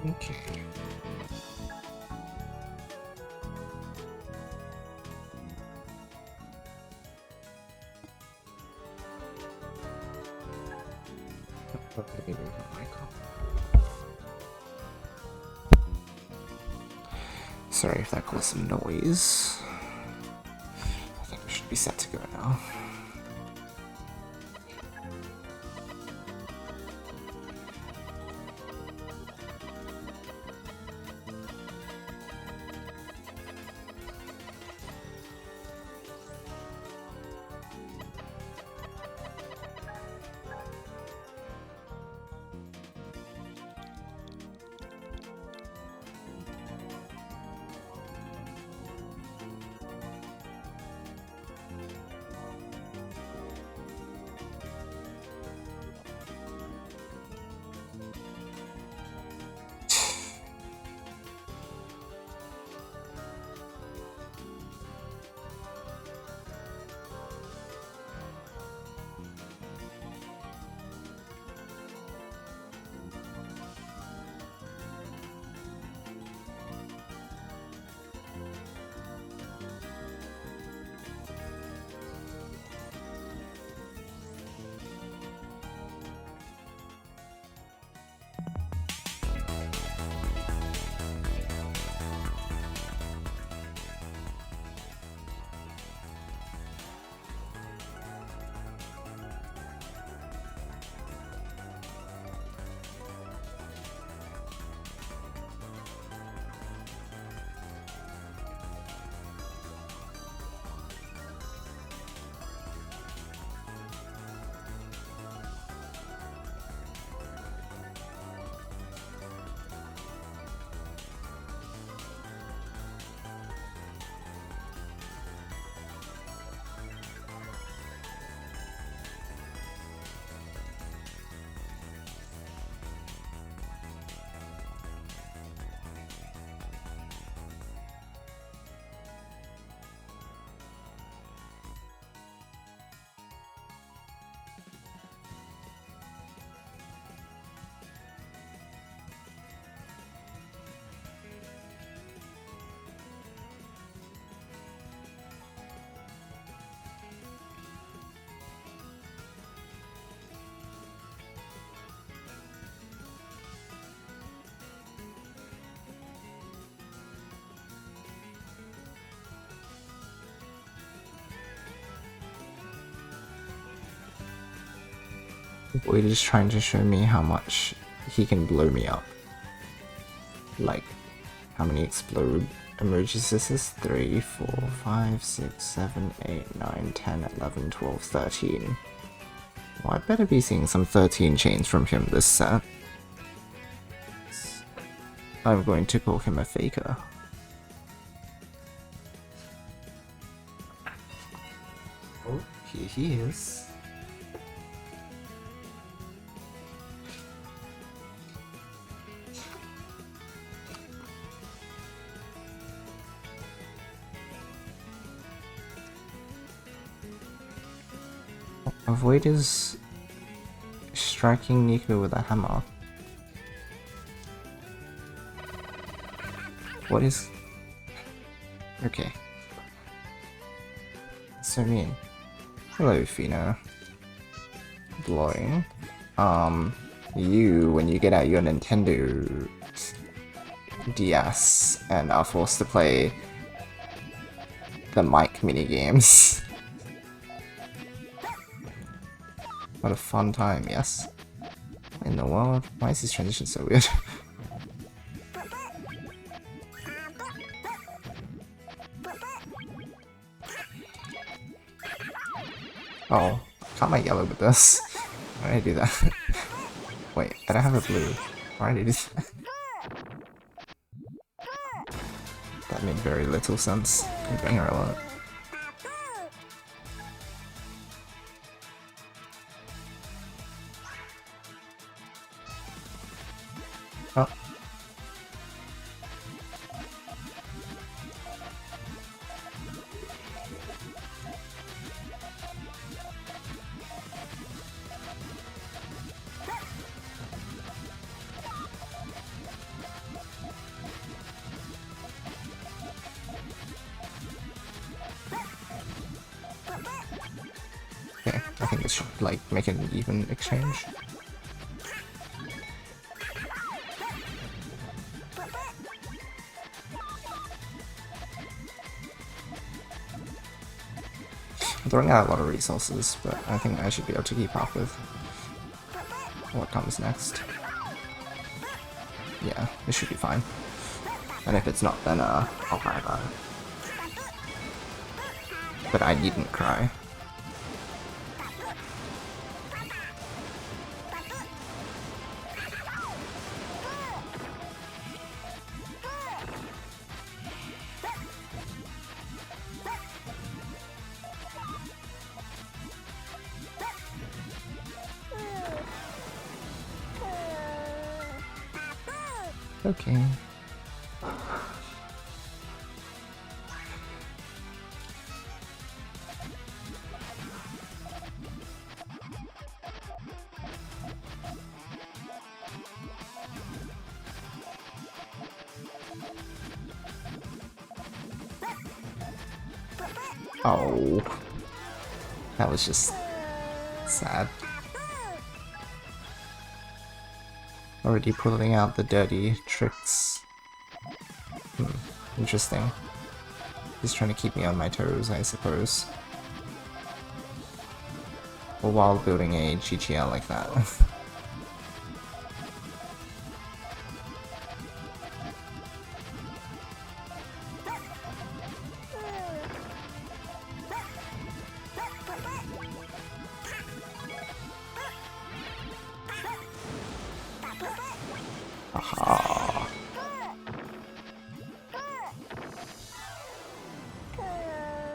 Okay. Sorry if that caused some noise. I think we should be set to go now. Void is trying to show me how much he can blow me up. Like, how many explode emojis this is? 3, 4, 5, 6, 7, 8, 9, 10, 11, 12, 13. Well, I better be seeing some 13 chains from him this set. I'm going to call him a faker. Oh, here he is. Void is striking Nico with a hammer. What is... Okay. So mean. Hello, Fina. Blowing. You, when you get out your Nintendo DS and are forced to play the mic minigames. What a fun time, yes? In the world? Why is this transition so weird? Oh, can't I yellow with this? Why did I do that? Wait, I don't have a blue. Why did I do that? That made very little sense. You bang her a lot. Oh. I think it should, like, make an even exchange. I'm throwing out a lot of resources, but I think I should be able to keep up with what comes next. Yeah, this should be fine. And if it's not, then I'll cry about it. But I needn't cry. Okay. Oh, that was just sad. Already pulling out the dirty tricks. Interesting. He's trying to keep me on my toes, I suppose. Or while building a GGL like that. Aha.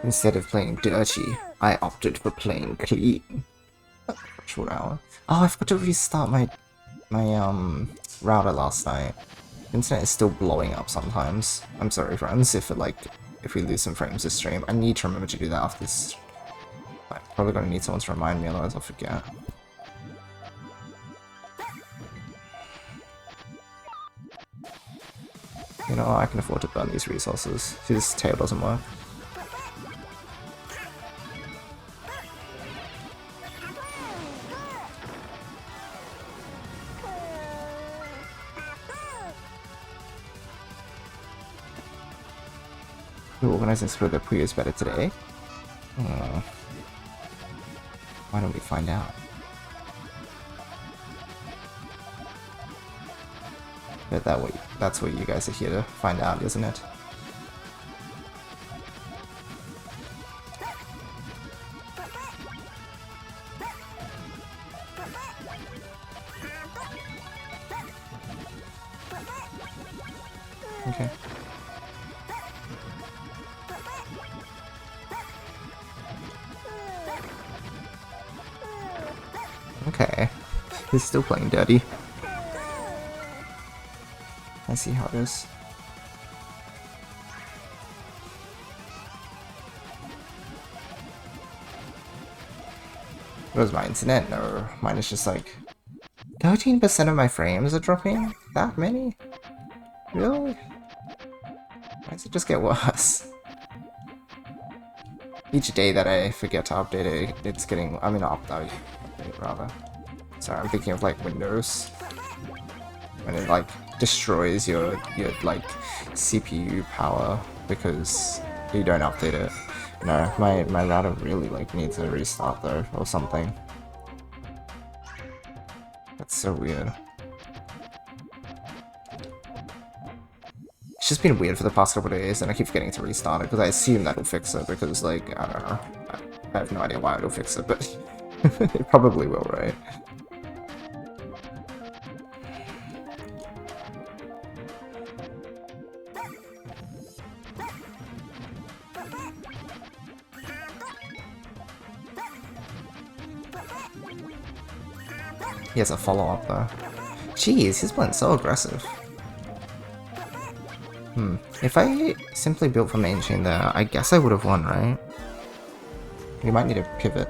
Instead of playing dirty, I opted for playing clean. Short hour. Oh, I forgot to restart my router last night. Internet is still blowing up sometimes. I'm sorry, friends, if we lose some frames this stream. I need to remember to do that after this. I'm probably gonna need someone to remind me, otherwise I'll forget. You know, I can afford to burn these resources. See, this tail doesn't work. We're organizing for the Puyo is better today. Why don't we find out? But that's what you guys are here to find out, isn't it? Okay. Okay. He's still playing dirty. I see how it is. Was my internet? No, mine is just like 13% of my frames are dropping? That many? Really? Why does it just get worse? Each day that I forget to update it, it's getting... I mean, update rather. Sorry, I'm thinking of like Windows. When it like destroys your like CPU power because you don't update it. No, my router really like needs a restart though, or something. That's so weird. It's just been weird for the past couple of days, and I keep forgetting to restart it because I assume that'll fix it because, like, I don't know. I have no idea why it'll fix it, but it probably will, right? He has a follow-up though. Jeez, he's playing so aggressive. If I simply built for main chain there, I guess I would have won, right? We might need a pivot.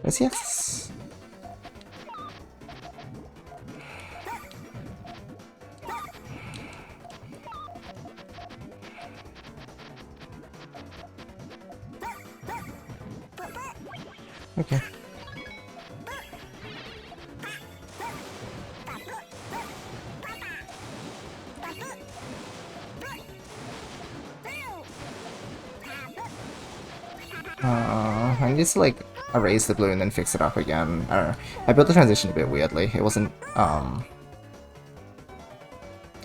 Yes. Okay. I need to like erase the blue and then fix it up again. I don't know. I built the transition a bit weirdly. It wasn't a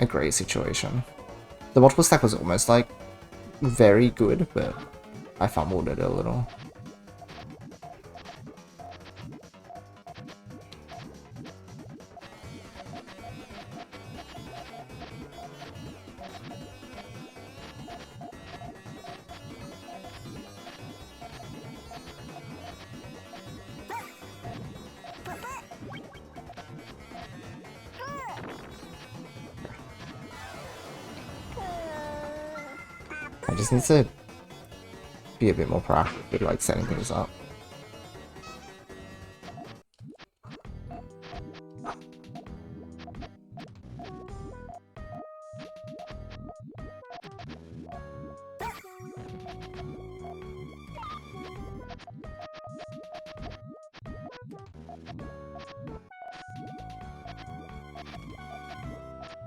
great situation. The multiple stack was almost like very good, but I fumbled it a little. I just need to be a bit more proactive with like setting things up.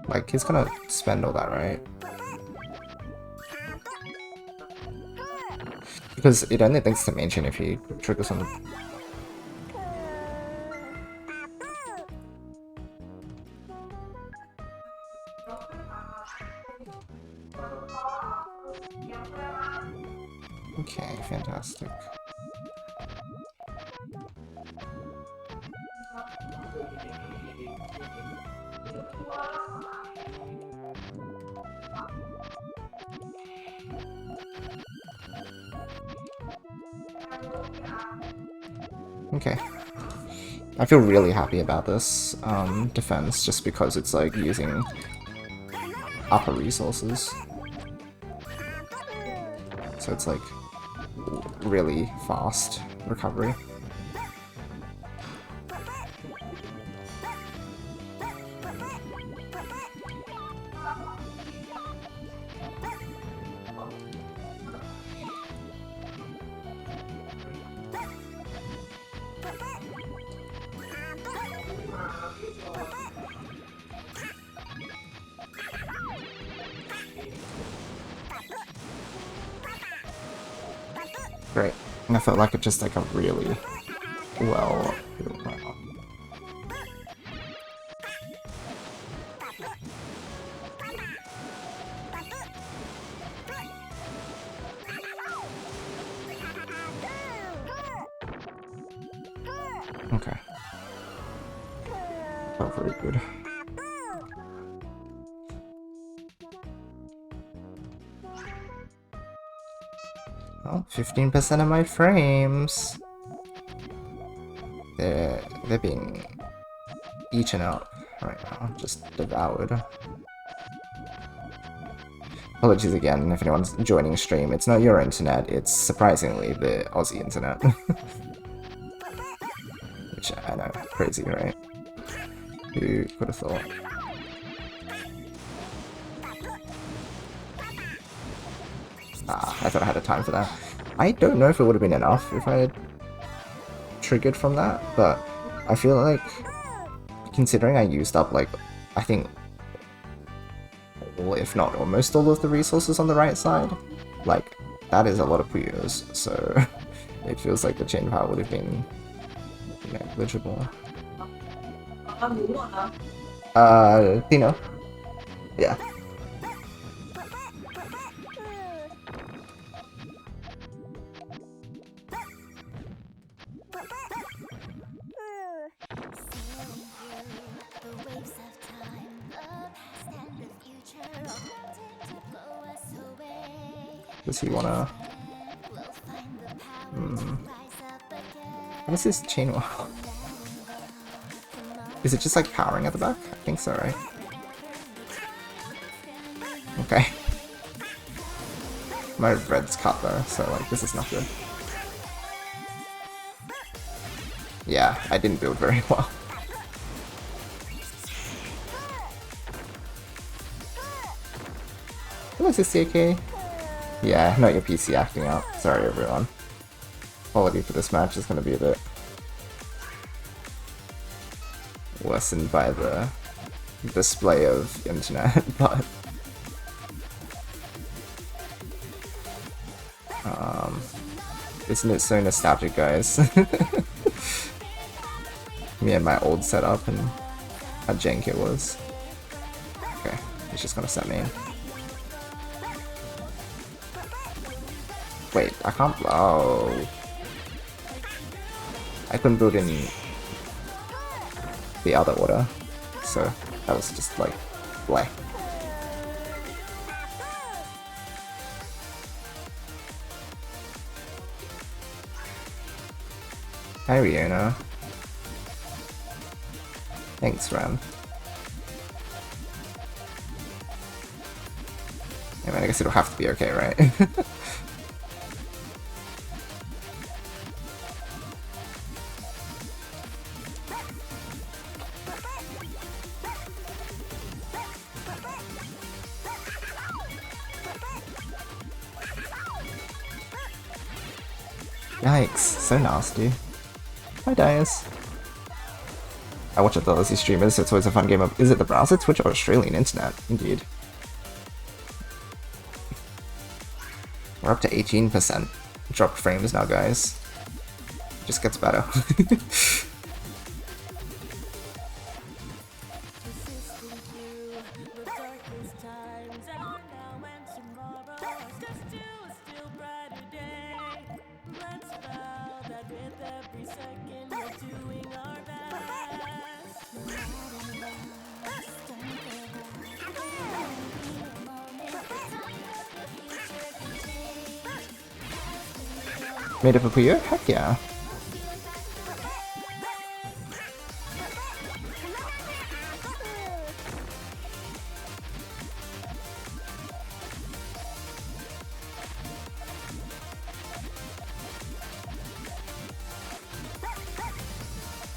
Like, he's gonna spend all that, right? Because it only thinks to mention if he triggers on. Okay, fantastic. Okay. I feel really happy about this defense just because it's like using upper resources. So it's like really fast recovery. Great. And I felt like it just like a really well. Okay. Felt very good. Oh, 15% of my frames. They're being eaten up right now, just devoured. Apologies again if anyone's joining stream. It's not your internet, it's surprisingly the Aussie internet. Which I know, crazy, right? Who could have thought? Ah, I thought I had a time for that. I don't know if it would have been enough if I had triggered from that, but I feel like, considering I used up, like, I think, all, if not almost all of the resources on the right side, like, that is a lot of Puyos, so it feels like the chain power would have been negligible. Tino. Yeah. Does he wanna... What is this chain wall? Is it just like powering at the back? I think so, right? Okay. My red's cut though, so like this is not good. Yeah, I didn't build very well. What's this CK? Yeah, not your PC acting out. Sorry everyone. Quality for this match is gonna be a bit worsened by the display of internet, but isn't it so nostalgic, guys? Me and my old setup and how jank it was. Okay, he's just gonna set me in. Wait, I can't. Oh, I couldn't build in the other order, so that was just like bleh. Hi Riona. Thanks, Ram. I mean, I guess it'll have to be okay, right? Yikes, so nasty. Hi, Dias. I watch a lot of Aussie streamers, so it's always a fun game of. Is it the browser, Twitch, or Australian internet? Indeed. We're up to 18% dropped frames now, guys. Just gets better. Made up a Puyo? Heck yeah.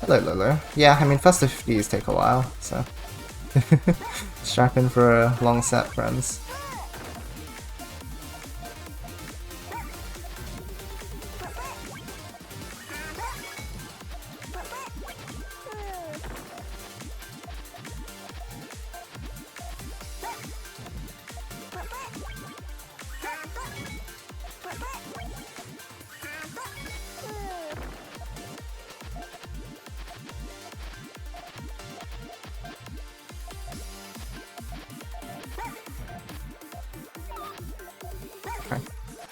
Hello, Lolo. Yeah, I mean, first the 50s take a while, so. Strap in for a long set, friends.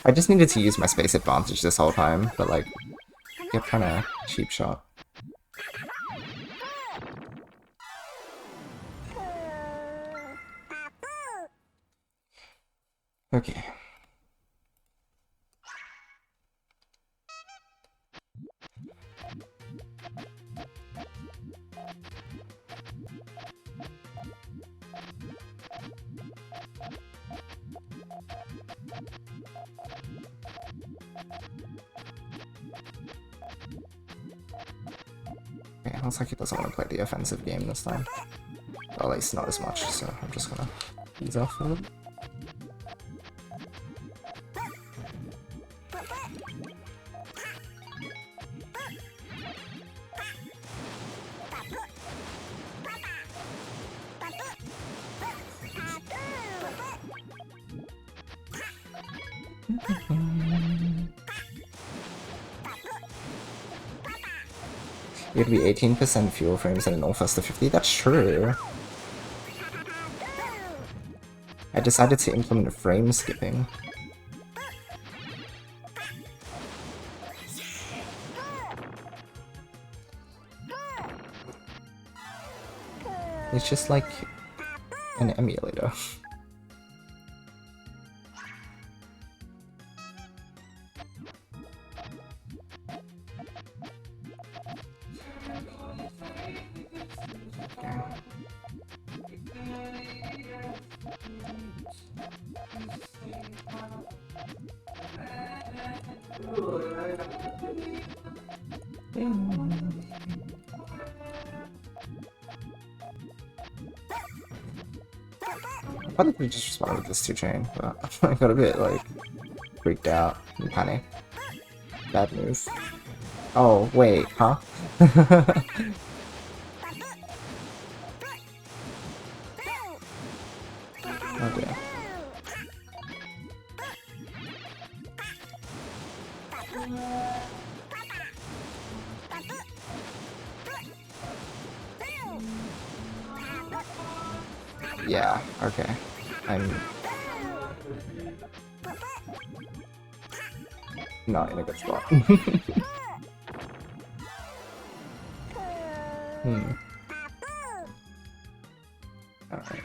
I just needed to use my space advantage this whole time, but like, kept trying to cheap shot. Okay. Okay, looks like he doesn't want to play the offensive game this time. Well, at least not as much, so I'm just gonna ease off a little. It'd be 18% fewer frames than an all first to 50. That's true. I decided to implement frame skipping. It's just like an emulator. I probably could have just responded with this 2-chain, but I got a bit, like, freaked out and panicked. Bad move. Oh, wait, huh? Oh dear. Yeah, okay. I'm not in a good spot. Alright.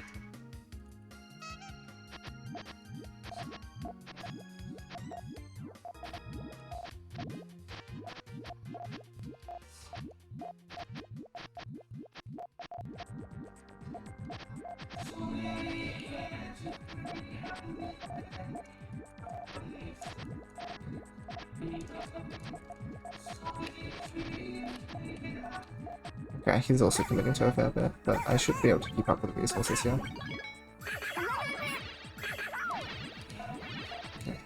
Okay, he's also committing to a fair bit, but I should be able to keep up with the resources here. Okay.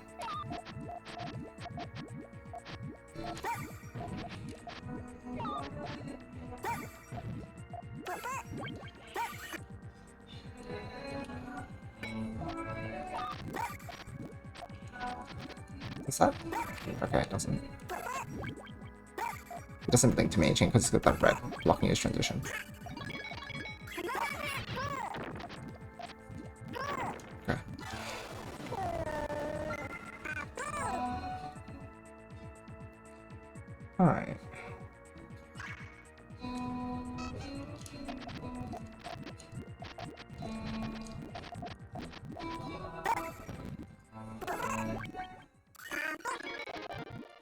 Is that? Okay, it doesn't. It doesn't blink to me, because it's got that red blocking his transition. Okay. Alright.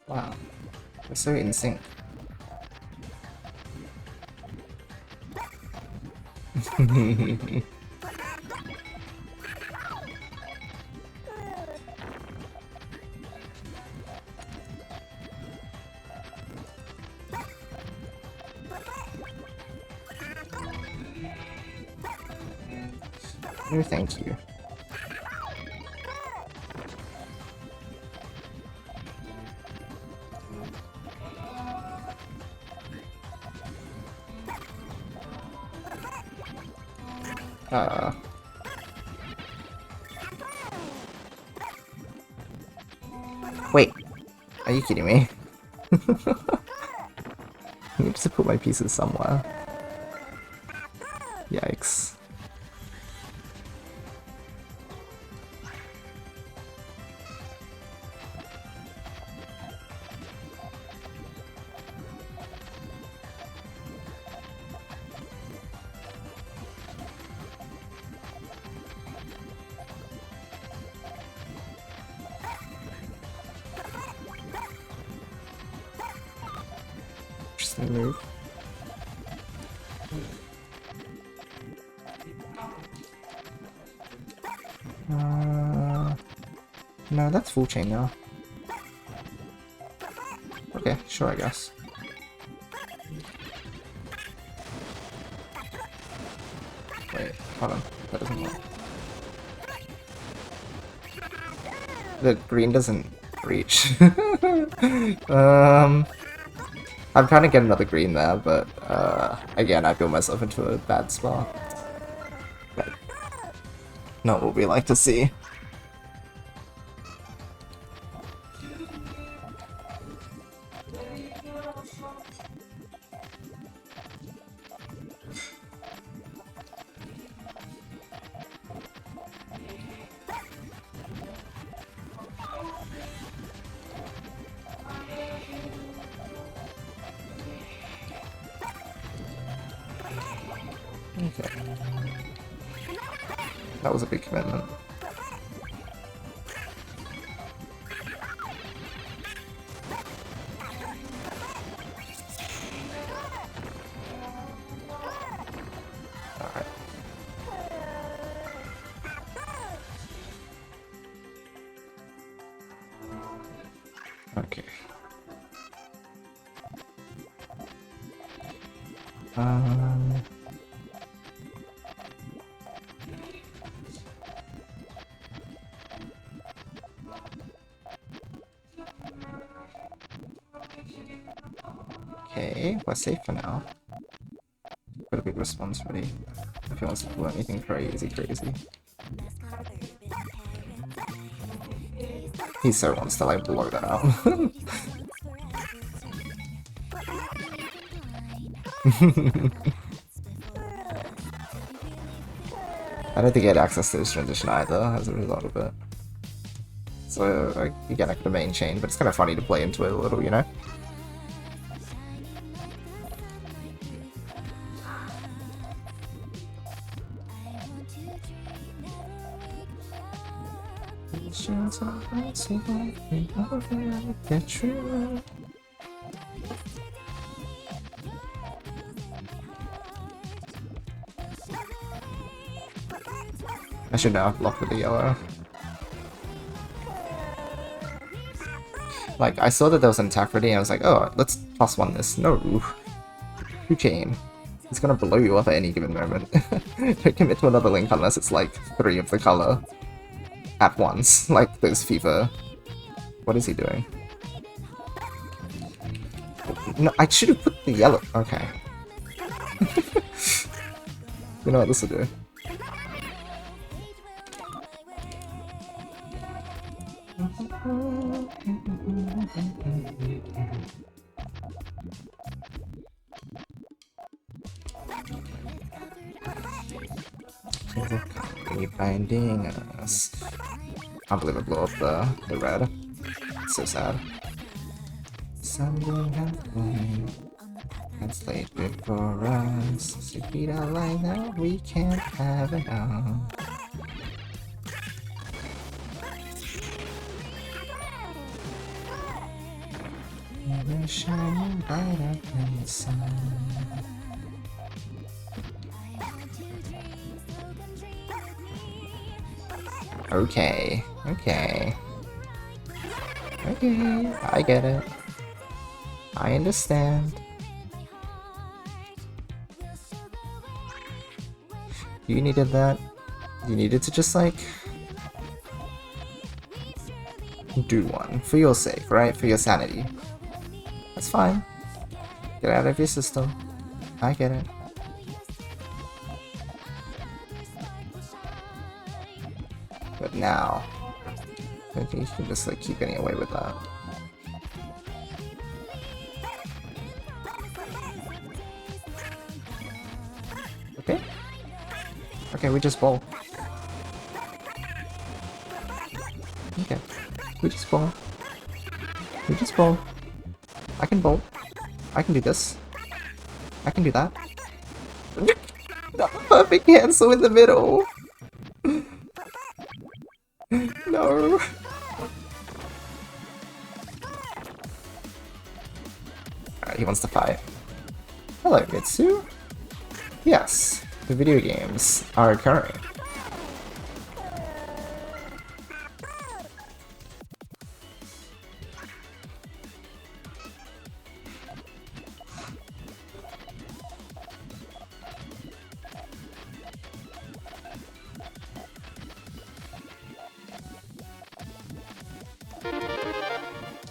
Wow. They're so in sync. No, thank you. Wait. Are you kidding me? I need to put my pieces somewhere. Yikes. Interesting move. No, that's full chain now. Okay, sure, I guess. Wait, hold on. That doesn't work. The green doesn't reach. I'm trying to get another green there, but again, I built myself into a bad spot. But not what we like to see. Okay. That was a big commitment. Alright. Okay. Okay, we're safe for now. Got a big response ready. If he wants to do anything crazy. He so wants to like blow that out. I don't think he had access to this transition either as a result of it. So again, I could have main chain, but it's kind of funny to play into it a little, you know? I should now block with the yellow. Like, I saw that there was an attack ready and I was like, oh, let's +1 this. No. Who came? It's gonna blow you up at any given moment. Don't commit to another link unless it's like 3 of the color at once. Like those FIFA. What is he doing? No, I should have put the yellow. Okay. You know what this will do? Binding us. Can't believe I blew up the red. It's so sad. Something happened. It's late before us. So beat a line that we can't have it all. We're shining brighter than the sun. Okay, I get it. I understand. You needed that. You needed to just, like, do one. For your sake, right? For your sanity. That's fine. Get out of your system. I get it. But now, I think you can just like keep getting away with that. Okay. Okay, we just bowl. Okay. We just bowl. We just bowl. I can bowl. I can do this. I can do that. Perfect cancel in the middle. No. Alright, he wants to fight. Hello, Mitsu. Yes, the video games are occurring.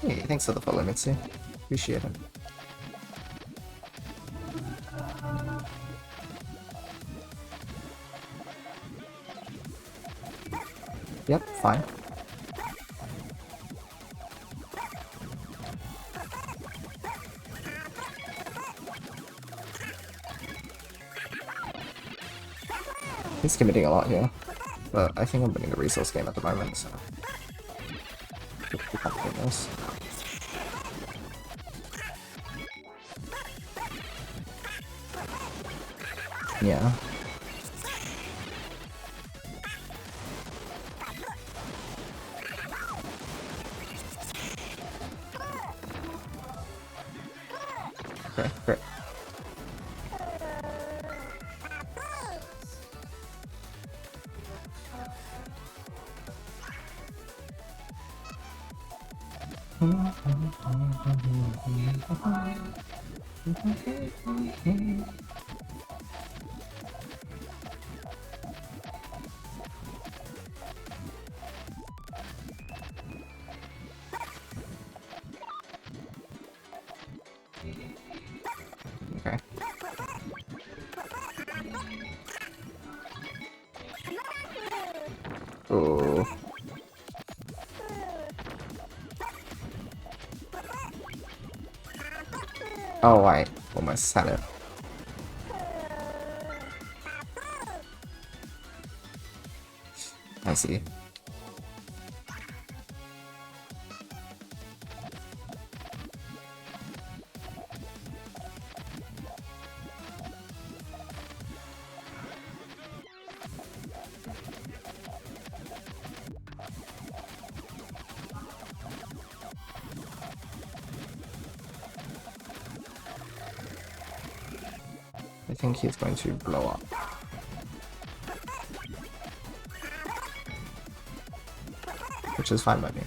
Hey, thanks for the follow, Mitsu. Appreciate it. Yep, fine. He's committing a lot here, but I think I'm winning the resource game at the moment, so we can't win this. Yeah. Okay, great. Ooh. Oh, I almost had it. I see. I think he's going to blow up. Which is fine by me.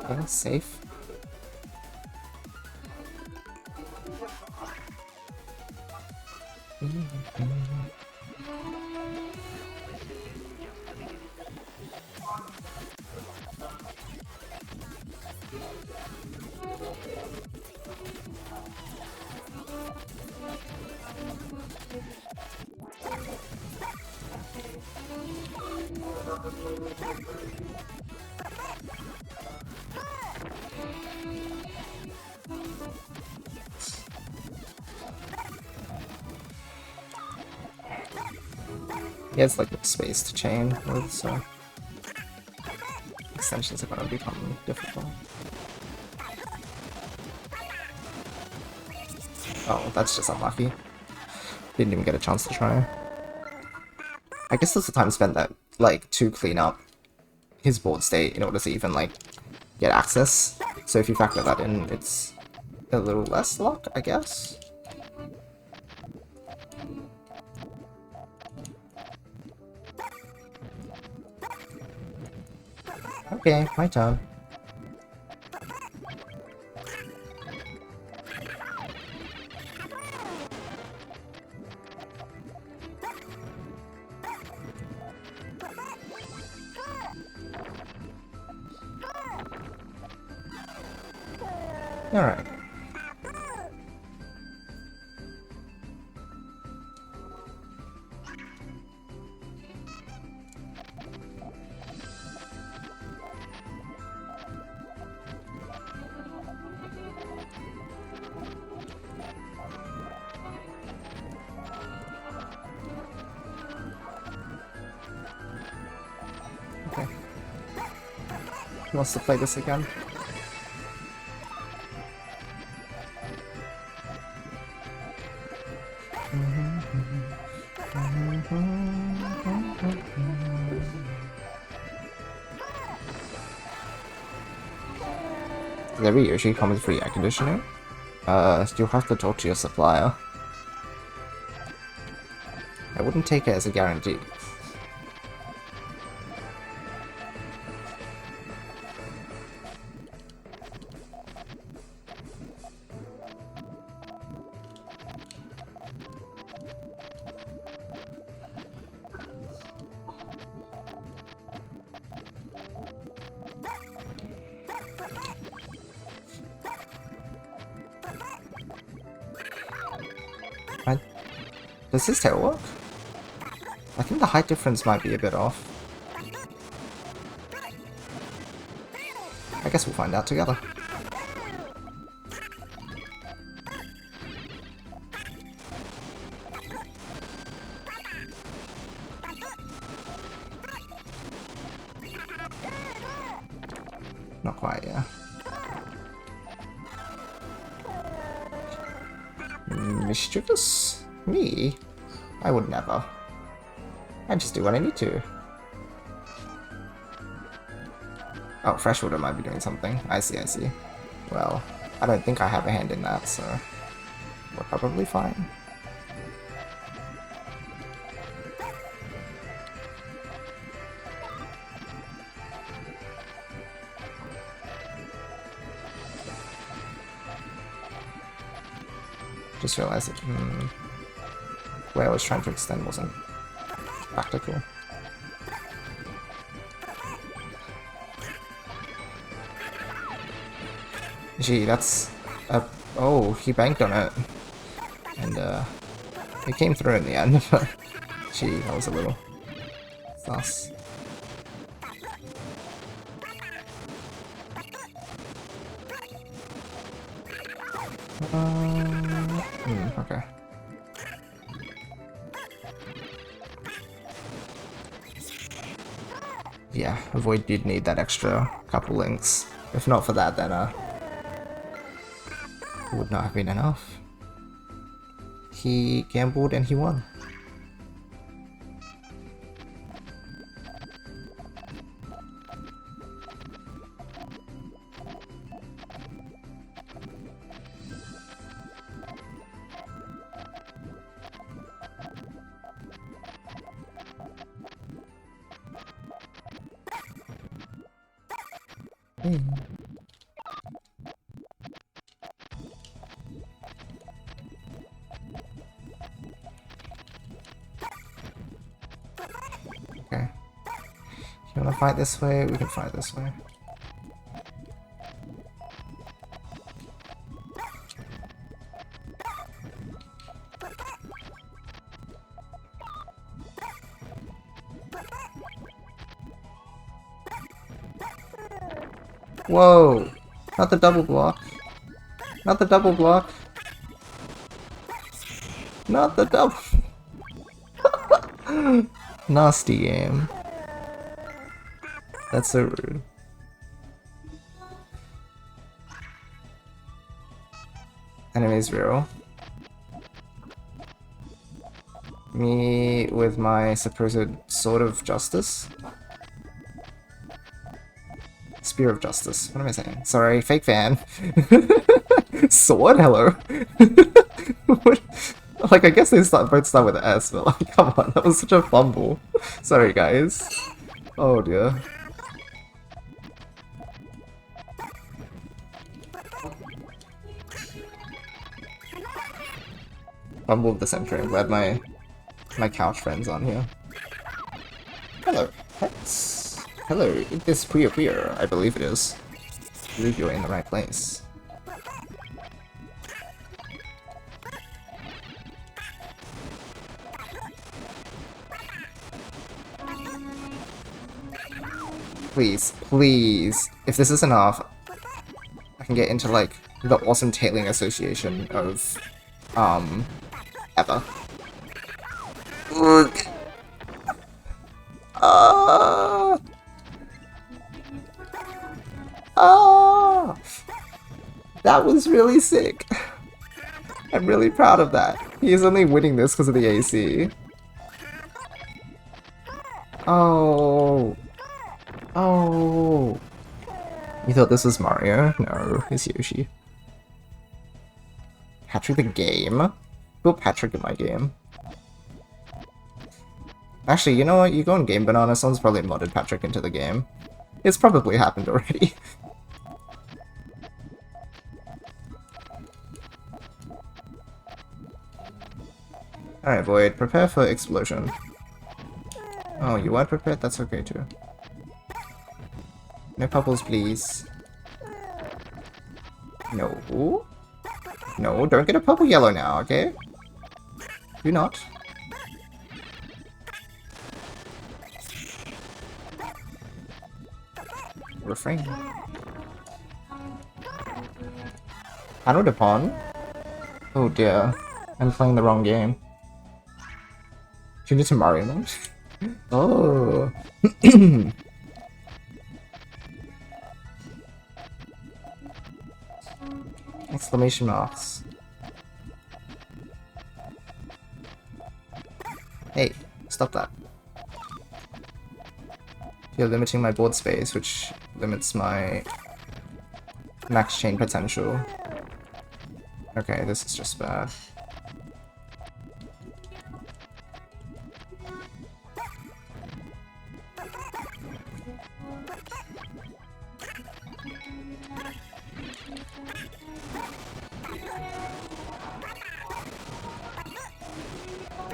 Okay, safe. He has like space to chain with, so extensions are gonna become difficult. Oh, that's just unlucky. Didn't even get a chance to try. I guess there's the time spent that like to clean up his board state in order to even like get access. So if you factor that in, it's a little less luck, I guess. Okay, my turn. Alright. Okay. He wants to play this again. Is every Yoshi comes free air conditioning? You'll have to talk to your supplier. I wouldn't take it as a guarantee. Does this tail work? I think the height difference might be a bit off. I guess we'll find out together. Not quite, yeah. Mischievous? Me? I would never. I just do what I need to. Oh, freshwater might be doing something. I see, I see. Well, I don't think I have a hand in that, so we're probably fine. Just realized it. Where I was trying to extend wasn't practical. Gee, that's a... Oh, he banked on it. And, it came through in the end, but... Gee, that was a little... sus. Okay. Yeah, Avoid did need that extra couple links. If not for that, then, it would not have been enough. He gambled and he won. Okay. You wanna fight this way? We can fight this way. Whoa! Not the double block. Not the double block. Not the double. Nasty game. That's so rude. Enemies real. Me with my supposed sword of justice. Spear of justice. What am I saying? Sorry, fake fan. Sword? Hello. What? Like, I guess they both start with S, but like, come on, that was such a fumble. Sorry, guys. Oh dear. Fumble of the century. I'm glad my couch friend's on here. Hello, pets. Hello, this Puyo, I believe it is. I believe you're in the right place. Please, please, if this isn't off, I can get into like the awesome tailing association of ever. That was really sick. I'm really proud of that. He is only winning this because of the AC. Oh. Oh. You thought this was Mario? No, it's Yoshi. Patrick the game? Put Patrick in my game. Actually, you know what? You go on Game Banana, someone's probably modded Patrick into the game. It's probably happened already. Alright, Void, prepare for explosion. Oh, you weren't prepared? That's okay too. No purples, please. No. No, don't get a purple yellow now, okay? Do not. Refrain. Panel upon? Oh dear. I'm playing the wrong game. Change it to Mario mode? Oh. Exclamation marks. Hey, stop that. You're limiting my board space, which limits my max chain potential. Okay, this is just bad.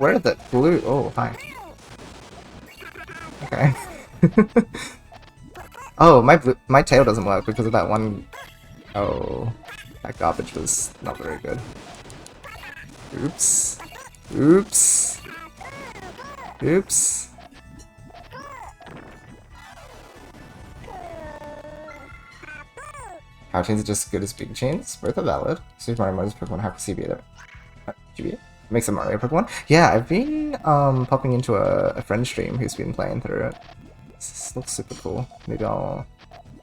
Where are the blue? Oh, hi. Okay. Oh, my tail doesn't work because of that one. Oh, that garbage was not very good. Oops. Oops. Oops. Power chains are just as good as big chains. Both are valid. Super Mario Motors Pokemon have CBA. GBA? Makes a Mario Pokemon? Yeah, I've been popping into a friend stream who's been playing through it. This looks super cool. Maybe I'll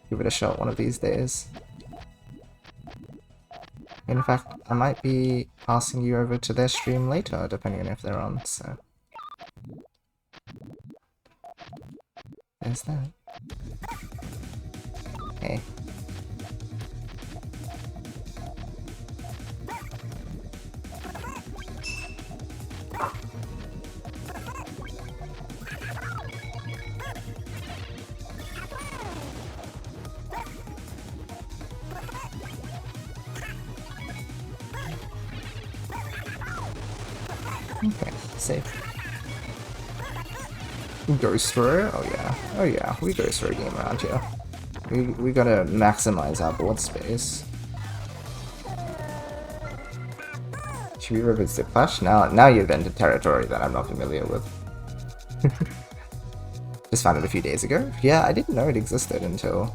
give it a shot one of these days. In fact, I might be passing you over to their stream later, depending on if they're on, so... There's that. Hey. Okay, safe. Ghost throw? Oh yeah. Oh yeah, we ghost throw a game around here. We gotta maximize our board space. Chibi River Zip Flash? Now you've entered territory that I'm not familiar with. Just found it a few days ago. Yeah, I didn't know it existed until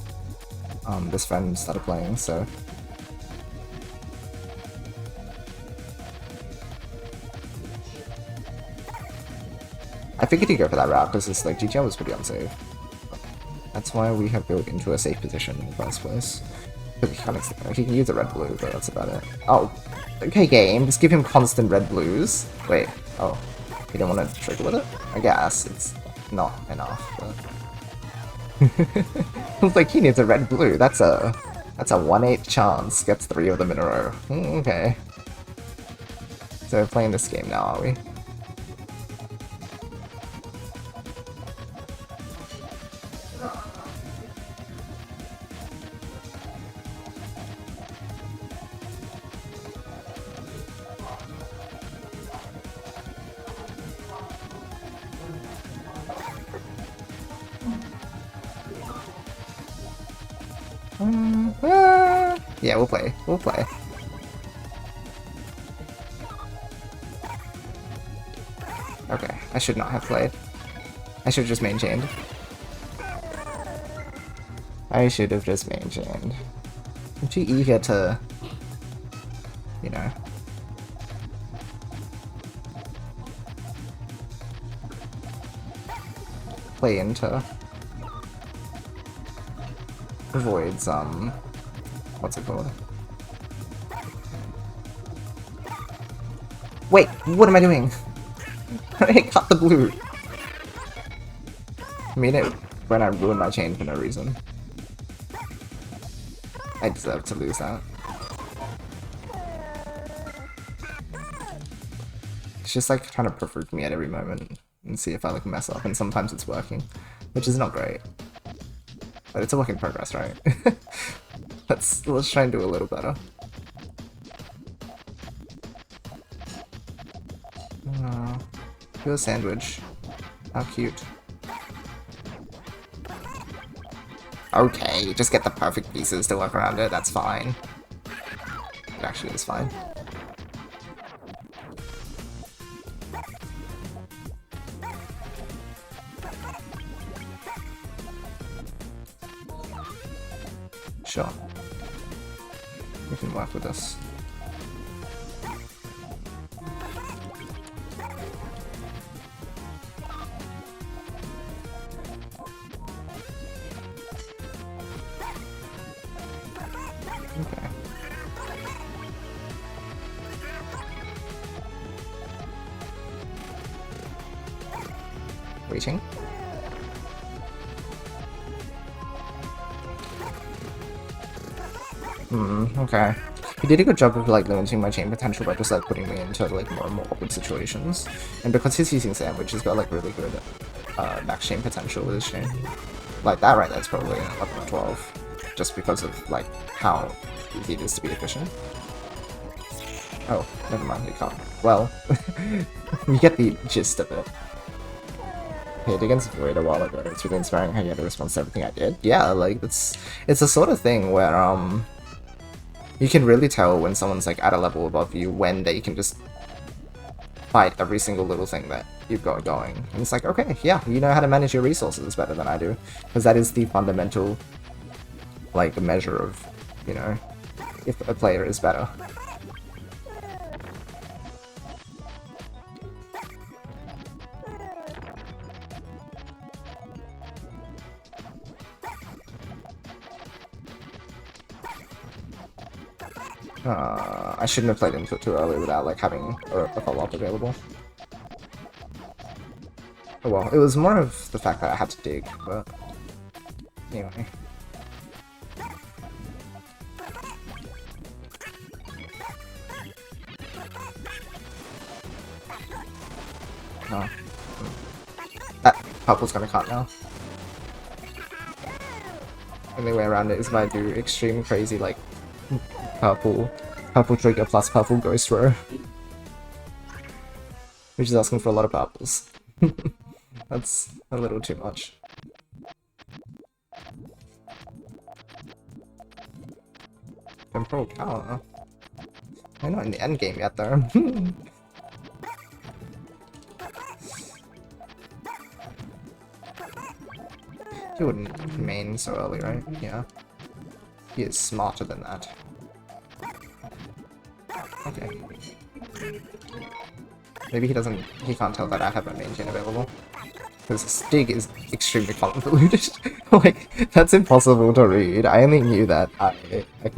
this friend started playing, so... I figured he'd go for that route because it's like GTL was pretty unsafe. That's why we have built into a safe position in the first place. He can use a red blue, but that's about it. Oh, okay, game. Just give him constant red blues. Wait. Oh, you don't want to trigger with it? I guess it's not enough. But... it's like he needs a red blue. That's a 1/8 chance. Gets 3 of them in a row. Okay. So we're playing this game now, are we? Yeah, we'll play. We'll play. Okay, I should not have played. I should have just maintained. I should have just maintained. I'm too eager to, you know. Play into voids, what's it called? Wait, what am I doing? I cut the blue. I mean it when I ruined my chain for no reason. I deserve to lose that. It's just like trying to provoke me at every moment and see if I like mess up, and sometimes it's working, which is not great. But it's a work in progress, right? let's try and do a little better. Pure sandwich. How cute. Okay, just get the perfect pieces to work around it, that's fine. It actually is fine. Sure. We can work with this. Okay. Waiting. Okay. He did a good job of like limiting my chain potential by just like putting me into like more and more awkward situations. And because he's using sandwich, he's got like really good max chain potential with his chain. Like that right there's probably 11 or 12. Just because of like how easy it is to be efficient. Oh, never mind, you can't. Well, you get the gist of it. Played against Void a while ago. It's really inspiring how you had a response to everything I did. Yeah, like it's the sort of thing where you can really tell when someone's like at a level above you when they can just fight every single little thing that you've got going. And it's like, okay, yeah, you know how to manage your resources better than I do. Because that is the fundamental, like, measure of, you know, if a player is better. I shouldn't have played into it too early without, like, having a follow-up available. Oh well, it was more of the fact that I had to dig, but anyway. Oh. That purple's gonna cut now. Only way around it is if I do extreme crazy, like, purple trigger plus purple ghost row. Which is asking for a lot of purples. That's a little too much. Temporal counter? We're not in the end game yet though. He wouldn't main so early, right? Yeah. He is smarter than that. Okay. Maybe he can't tell that I have a main chain available. Because Stig is extremely convoluted. Like, that's impossible to read. I only knew that I could,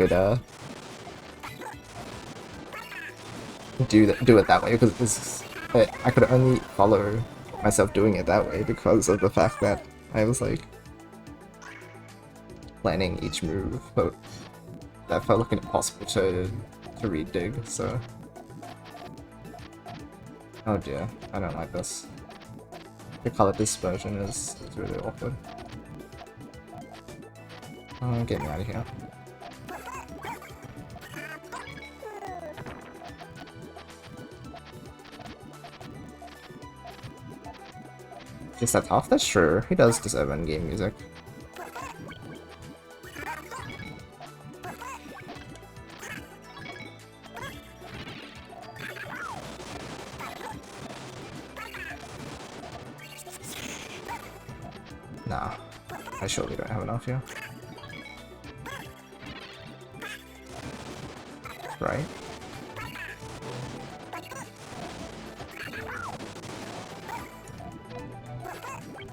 do it that way, because I could only follow myself doing it that way because of the fact that I was, like, planning each move, but that felt like impossible to read dig, so... Oh dear, I don't like this. The color dispersion is really awkward. Oh, get me out of here. Is that tough? That's true. He does deserve endgame music. Nah, I surely don't have enough here. Right?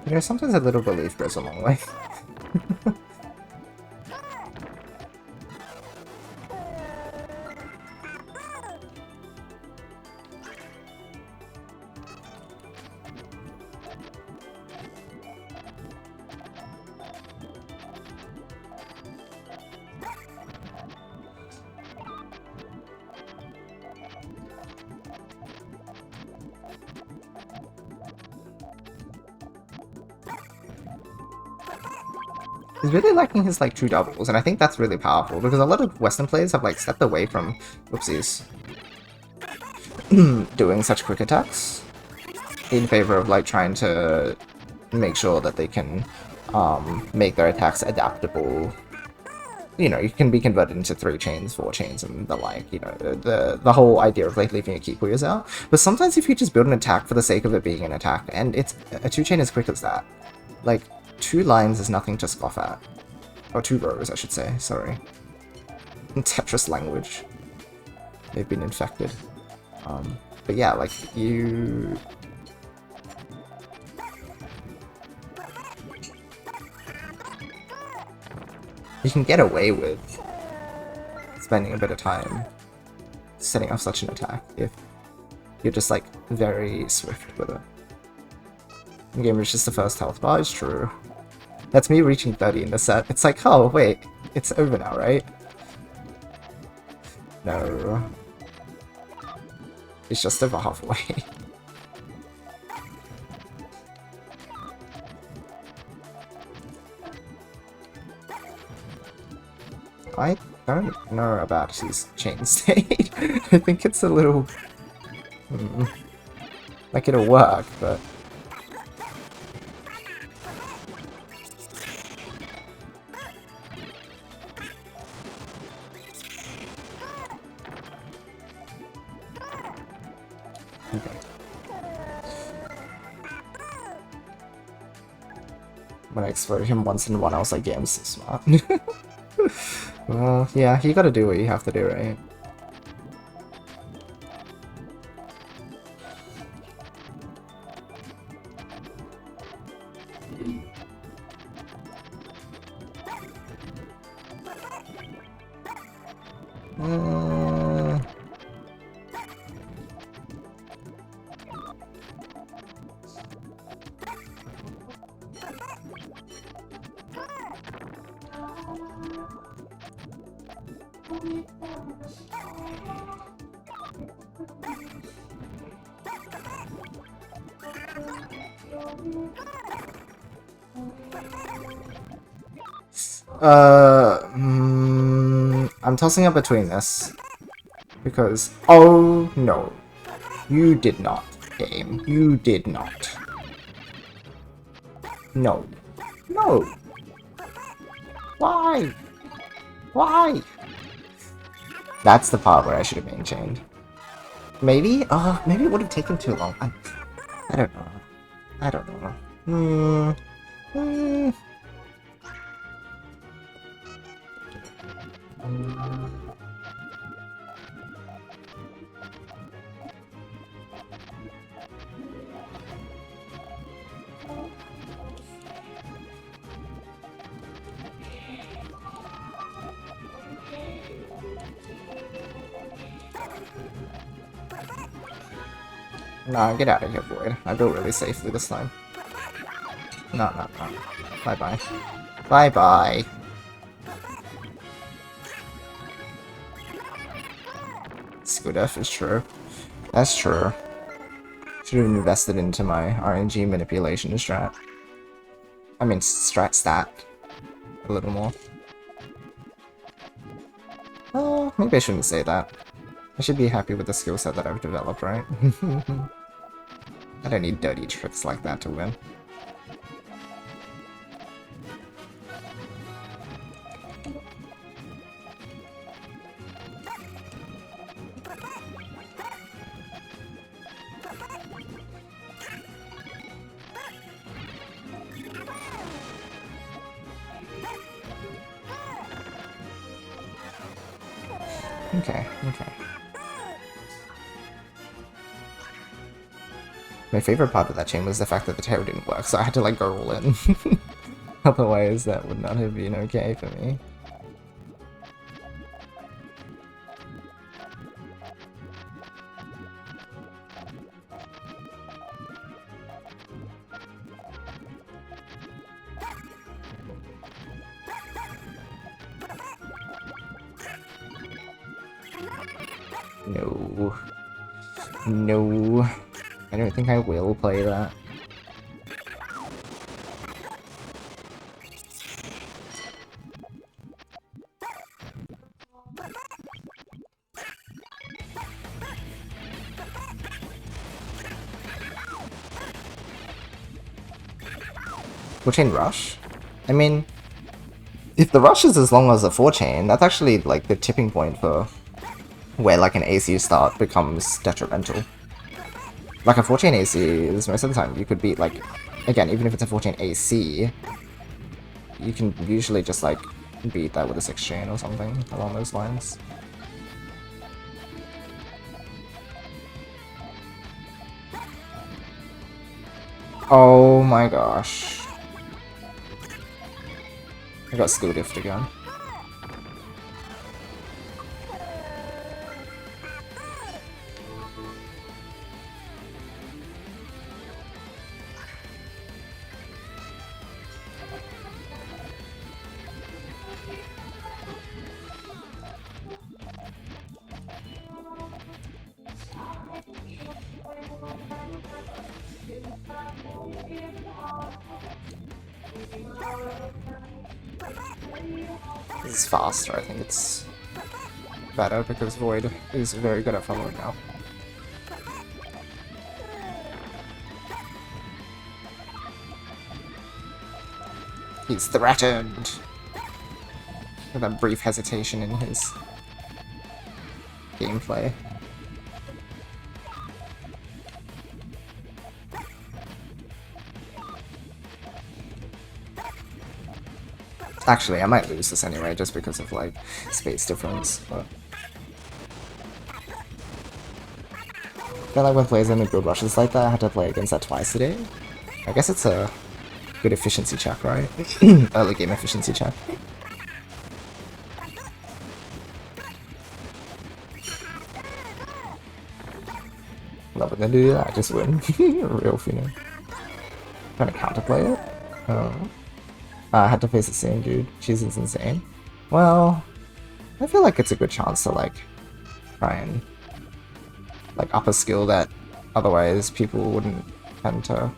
You know, sometimes a little belief goes a long way. He's really liking his, like, true doubles, and I think that's really powerful, because a lot of Western players have, like, stepped away from, oopsies, doing such quick attacks, in favor of, like, trying to make sure that they can, make their attacks adaptable. You know, you can be converted into 3 chains, 4 chains, and the like, you know, the whole idea of, like, leaving a key Puyos out. But sometimes if you just build an attack for the sake of it being an attack, and it's a 2-chain as quick as that, like, 2 lines is nothing to scoff at. Or 2 rows, I should say, sorry. Tetris language. They've been infected. But yeah, like, you can get away with spending a bit of time setting off such an attack if you're just, like, very swift with it. Game reaches the first health bar is true. That's me reaching 30 in the set. It's like, oh wait, it's over now, right? No. It's just over halfway. I don't know about his chain state. I think it's a little... like it'll work, but... Okay. When I exploded him once in one, I was like, yeah, I'm so smart. Well, yeah, you gotta do what you have to do, right? I'm tossing up between this. Because... Oh, no. You did not, game. You did not. No. No! Why? Why? That's the part where I should have been chained. Maybe? Maybe it would have taken too long. I don't know. I don't know. Nah, get out of here, Void. I go really safely this time. No. Bye-bye. Bye-bye. Squidef is true. That's true. Should have invested into my RNG manipulation strat. I mean, stat. A little more. Oh, maybe I shouldn't say that. I should be happy with the skill set that I've developed, right? I don't need dirty tricks like that to win. Okay. My favorite part of that chain was the fact that the tail didn't work, so I had to like go all in. Otherwise that would not have been okay for me. No. I don't think I will play that. Four-chain rush? I mean, if the rush is as long as a 4-chain, that's actually like the tipping point for where like an AC start becomes detrimental. Like a 4-chain AC is most of the time you could beat like, again, even if it's a 4-chain AC, you can usually just like beat that with a 6-chain or something along those lines. Oh my gosh. I got skill diffed again. This is faster, I think it's better because Void is very good at following now. He's threatened! With that brief hesitation in his gameplay. Actually, I might lose this anyway, just because of, like, space difference, but... I feel like when players only build rushes like that, I had to play against that twice today. I guess it's a good efficiency check, right? Early game efficiency check. Not gonna do that, just win. Real feeling. Trying to counterplay it? Oh. I had to face the same dude. She's insane. Well, I feel like it's a good chance to, like, try and, like, up a skill that otherwise people wouldn't tend to,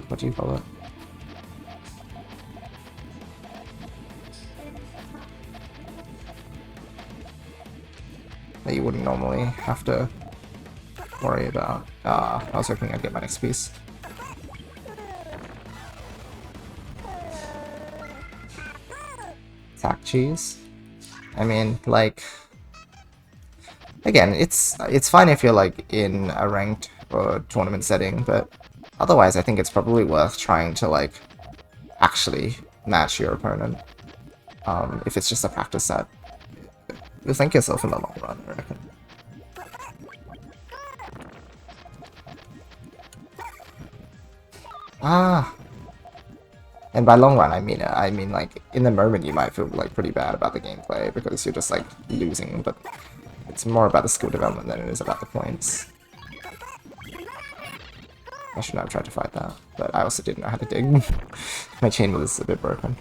what do you call it? That you wouldn't normally have to worry about. I was hoping I'd get my next piece. Attack cheese. I mean, like, again, it's fine if you're like in a ranked or tournament setting, but otherwise I think it's probably worth trying to like actually match your opponent. If it's just a practice set, you'll thank yourself in the long run, I reckon. Ah. And by long run, I mean like in the moment you might feel like pretty bad about the gameplay because you're just like losing, but it's more about the skill development than it is about the points. I shouldn't have tried to fight that, but I also didn't know how to dig. My chain was a bit broken.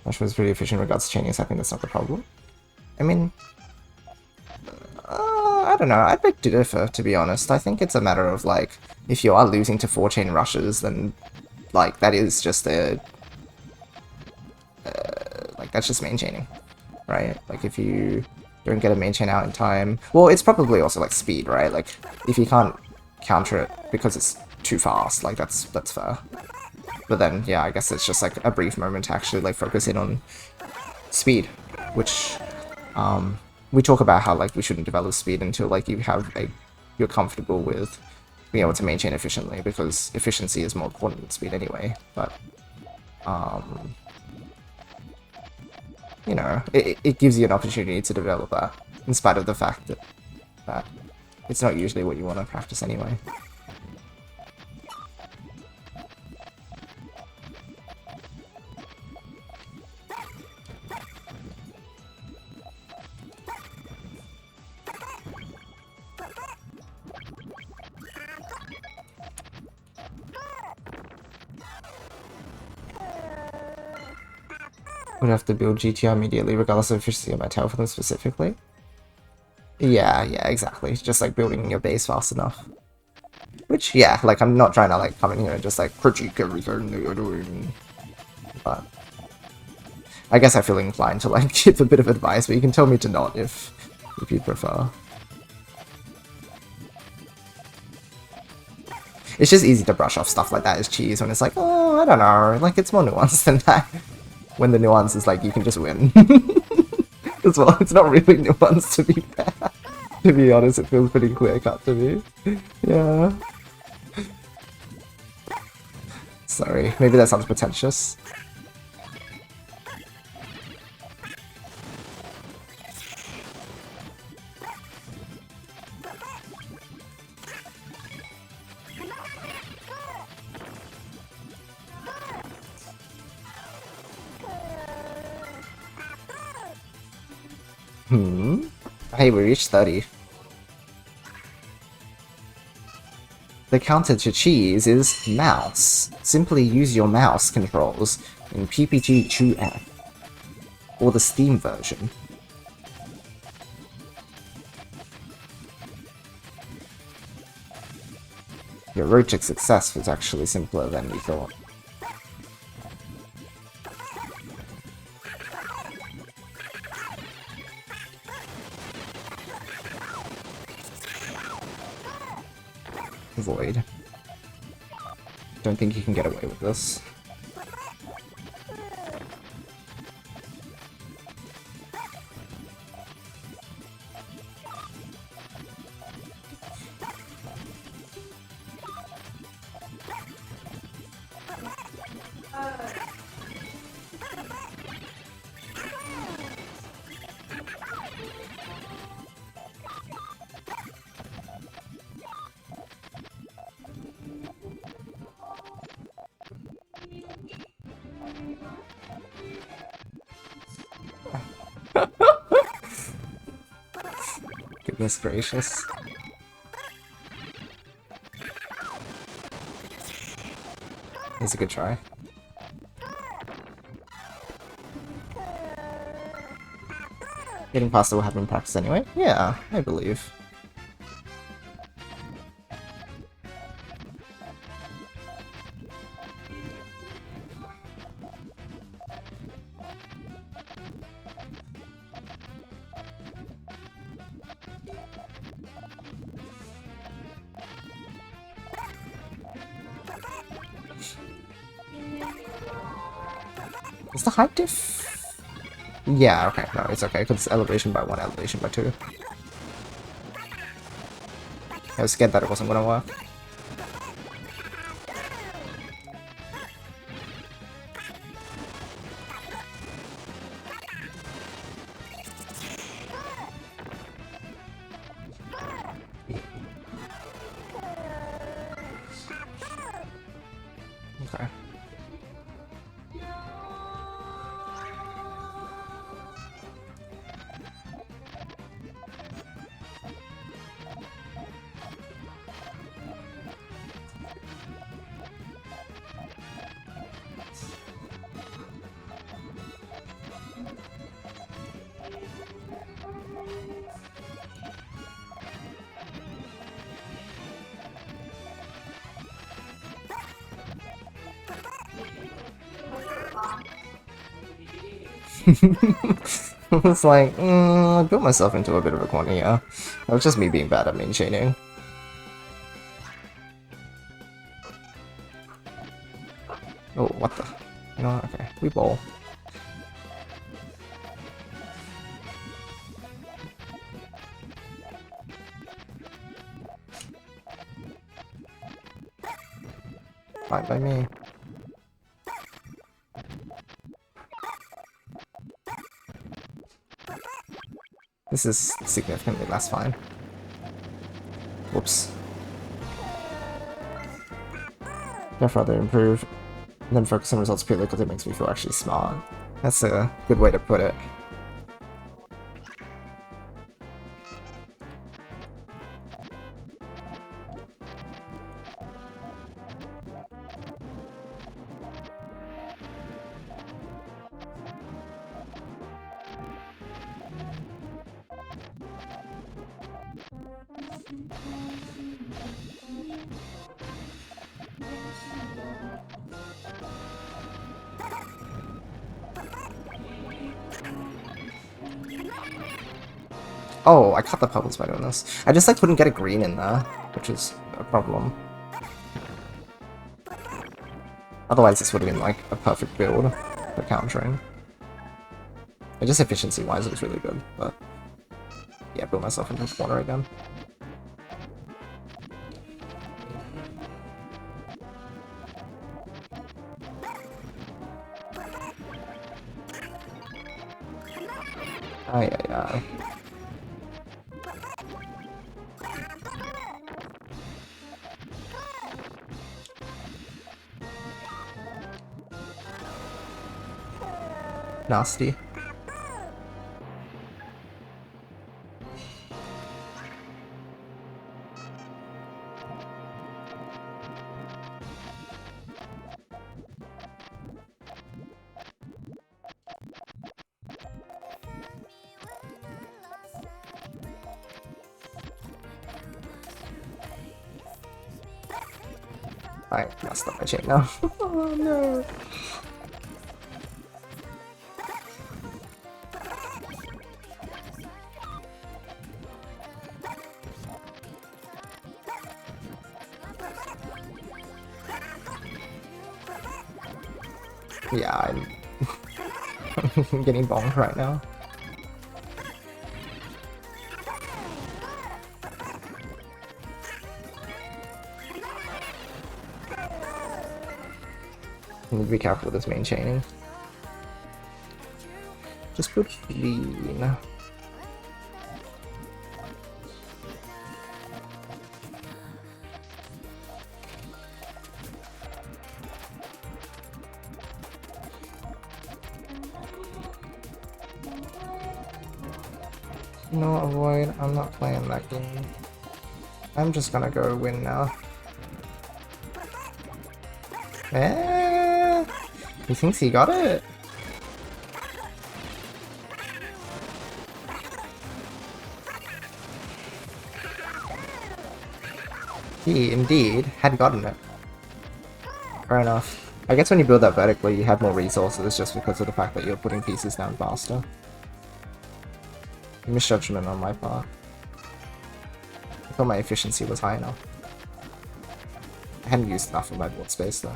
Yoshi was pretty efficient in regards to chaining, so I think that's not the problem. I mean, I don't know, I'd beg to differ, to be honest. I think it's a matter of, like, if you are losing to 4-chain rushes, then, like, that is just a... like, that's just main chaining, right? Like, if you don't get a main chain out in time... Well, it's probably also, like, speed, right? Like, if you can't counter it because it's too fast, like, that's fair. But then, yeah, I guess it's just, like, a brief moment to actually, like, focus in on speed, which... we talk about how like we shouldn't develop speed until like you have you're comfortable with being able to maintain efficiently, because efficiency is more important than speed anyway. But you know, it gives you an opportunity to develop that, in spite of the fact that it's not usually what you want to practice anyway. Would have to build GTR immediately, regardless of efficiency of my tail for them specifically. Yeah, exactly. Just like building your base fast enough. Which, yeah, like I'm not trying to like come in here and just like critique everything that you're doing. But I guess I feel inclined to like give a bit of advice, but you can tell me to not if you prefer. It's just easy to brush off stuff like that as cheese when it's like, oh, I don't know, like it's more nuanced than that. When the nuance is like, you can just win. As well, it's not really nuanced to be fair. To be honest, it feels pretty clear-cut to me. Yeah. Sorry, maybe that sounds pretentious. Hey, we reached 30. The counter to cheese is mouse. Simply use your mouse controls in PPG 2F, or the Steam version. Your road to success was actually simpler than you thought. Void. Don't think you can get away with this. Goodness gracious. It's a good try. Getting past it will happen in practice anyway? Yeah, I believe. Is the height diff? Yeah, okay, no, it's okay, because it's elevation by 1, elevation by 2. I was scared that it wasn't gonna work. Okay. It's like, I built myself into a bit of a corner here. That was just me being bad at main chaining. Oh, what the? You know what? Okay, we bowl. Fine by me. This is significantly less fine. Whoops. I'd rather improve than focus on results purely because it makes me feel actually smart. That's a good way to put it. Oh, I cut the pebbles by doing this. I just like couldn't get a green in there, which is a problem. Otherwise this would have been like a perfect build for countering. And just efficiency-wise it was really good, but yeah, built myself into a corner again. Ay, ay, ay. Nasty. I messed up my chain now. Oh no. Yeah, I'm getting bonked right now. I need to be careful with this main chaining. Just put clean. No, avoid. I'm not playing that game. I'm just gonna go win now. Eh? He thinks he got it? He indeed had gotten it. Fair enough. I guess when you build that vertically, you have more resources just because of the fact that you're putting pieces down faster. Misjudgment on my part. I thought my efficiency was high enough. I hadn't used enough of my board space though.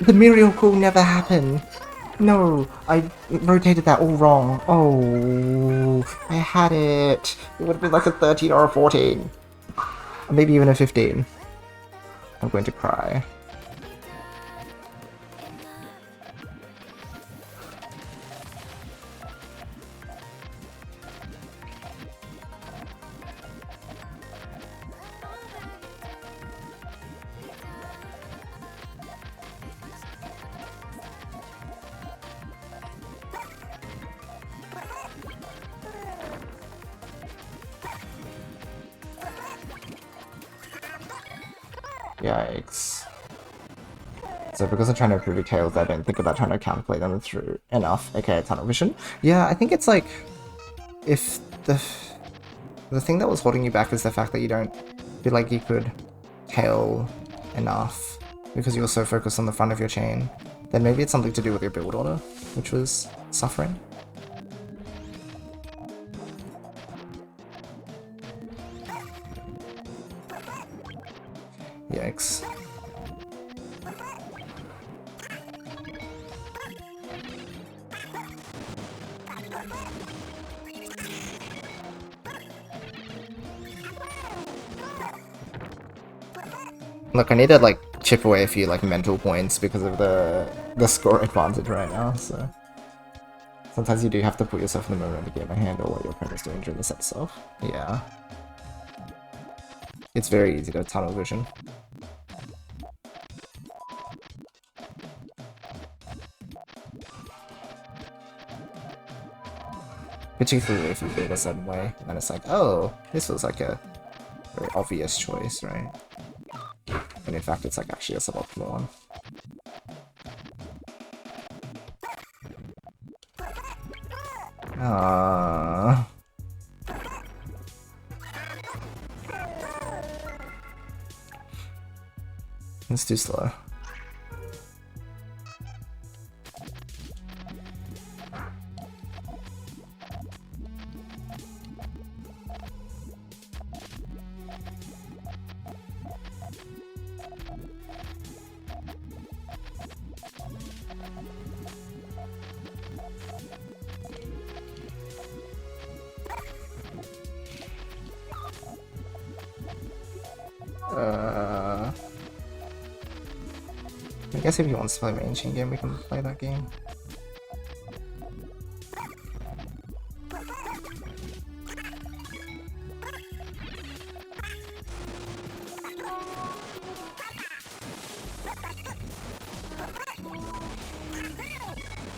The miracle never happened. No, I rotated that all wrong. Oh, I had it. It would have been like a 13 or a 14. Or maybe even a 15. I'm going to cry. Yikes. So because I'm trying to improve details, I don't think about trying to counterplay them through enough, aka tunnel vision. Yeah, I think it's like, if the thing that was holding you back is the fact that you don't feel like you could tail enough because you were so focused on the front of your chain, then maybe it's something to do with your build order, which was suffering. Yikes. Look, I need to like chip away a few like mental points because of the score advantage right now, so sometimes you do have to put yourself in the moment to get a handle what your opponent's doing during the set itself. Yeah. It's very easy to tunnel vision. Particularly if you build a certain way, and then it's like, oh, this was like a very obvious choice, right? And in fact, it's like actually a suboptimal one. It's too slow. I guess if he wants to play main chain game, we can play that game.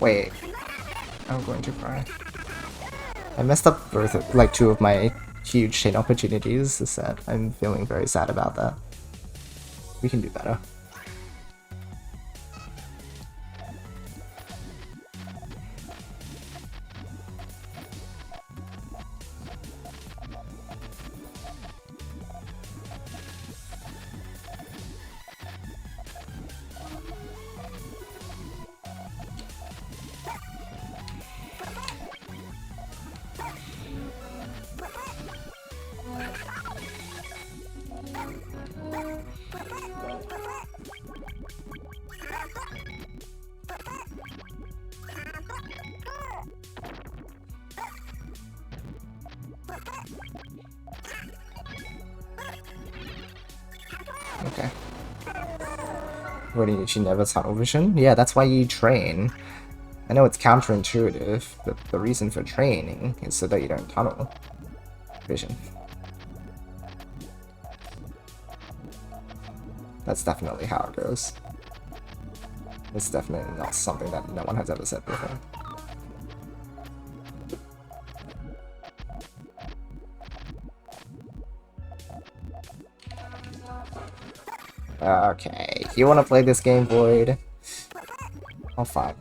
Wait, I'm going to cry. I messed up both, like, two of my huge chain opportunities this set. I'm feeling very sad about that. We can do better. Okay. What do you never tunnel vision? Yeah, that's why you train. I know it's counterintuitive, but the reason for training is so that you don't tunnel vision. That's definitely how it goes. It's definitely not something that no one has ever said before. Okay, you want to play this game, Void? Oh, fuck.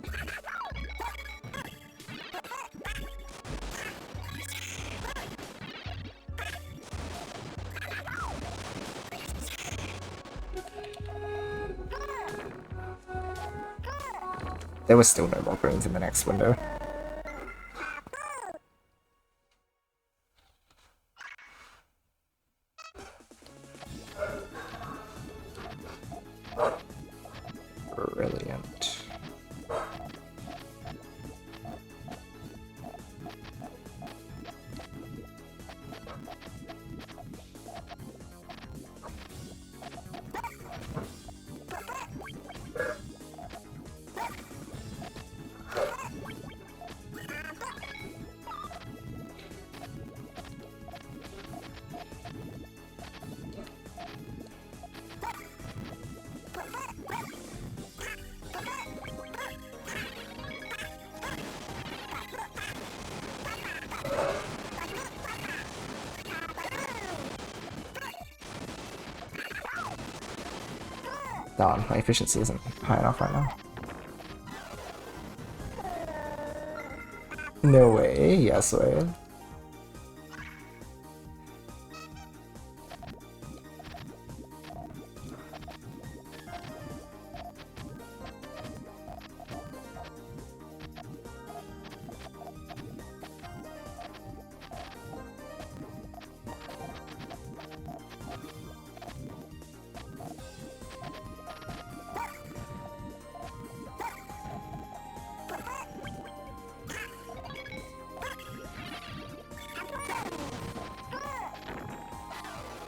There was still no more greens in the next window. Brilliant. Darn, my efficiency isn't high enough right now. No way, yes way.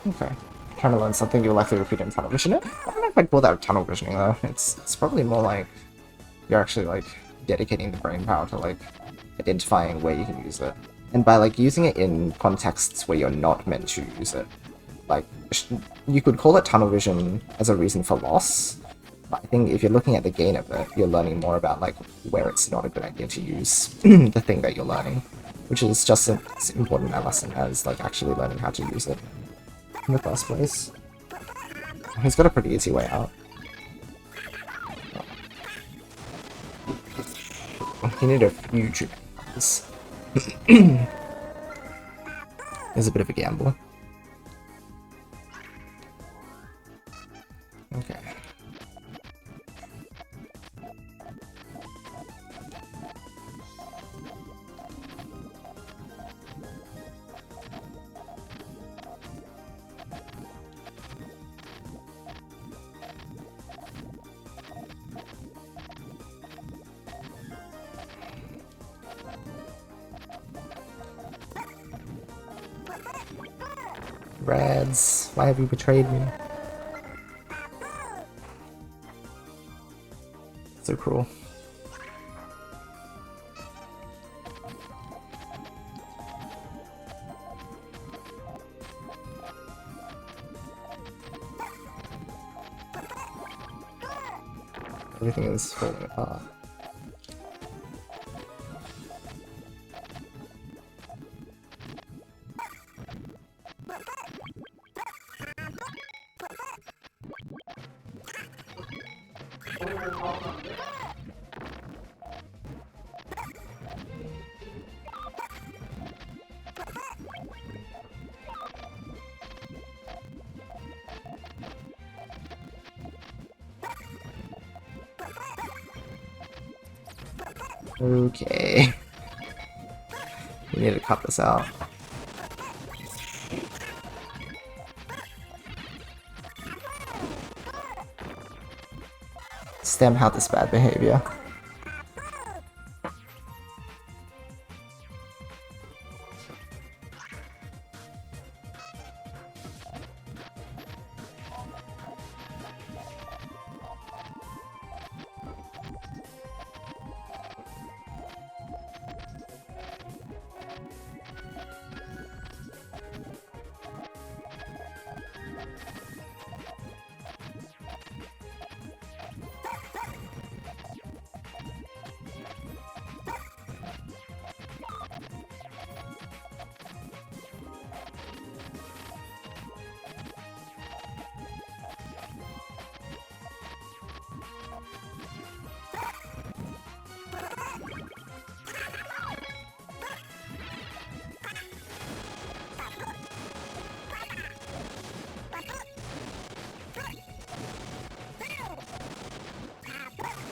Okay. Trying to learn something you'll likely repeat in tunnel vision. I don't know if I'd call that tunnel visioning though. It's probably more like you're actually like dedicating the brain power to like identifying where you can use it. And by like using it in contexts where you're not meant to use it. Like you could call it tunnel vision as a reason for loss. But I think if you're looking at the gain of it, you're learning more about like where it's not a good idea to use the thing that you're learning. Which is just as important a lesson as like actually learning how to use it in the first place. He's got a pretty easy way out. You need a huge advance. It's a bit of a gamble. Okay. Reds, why have you betrayed me? So cruel. Everything is falling apart. Okay. We need to cut this out. Stamp out this bad behavior.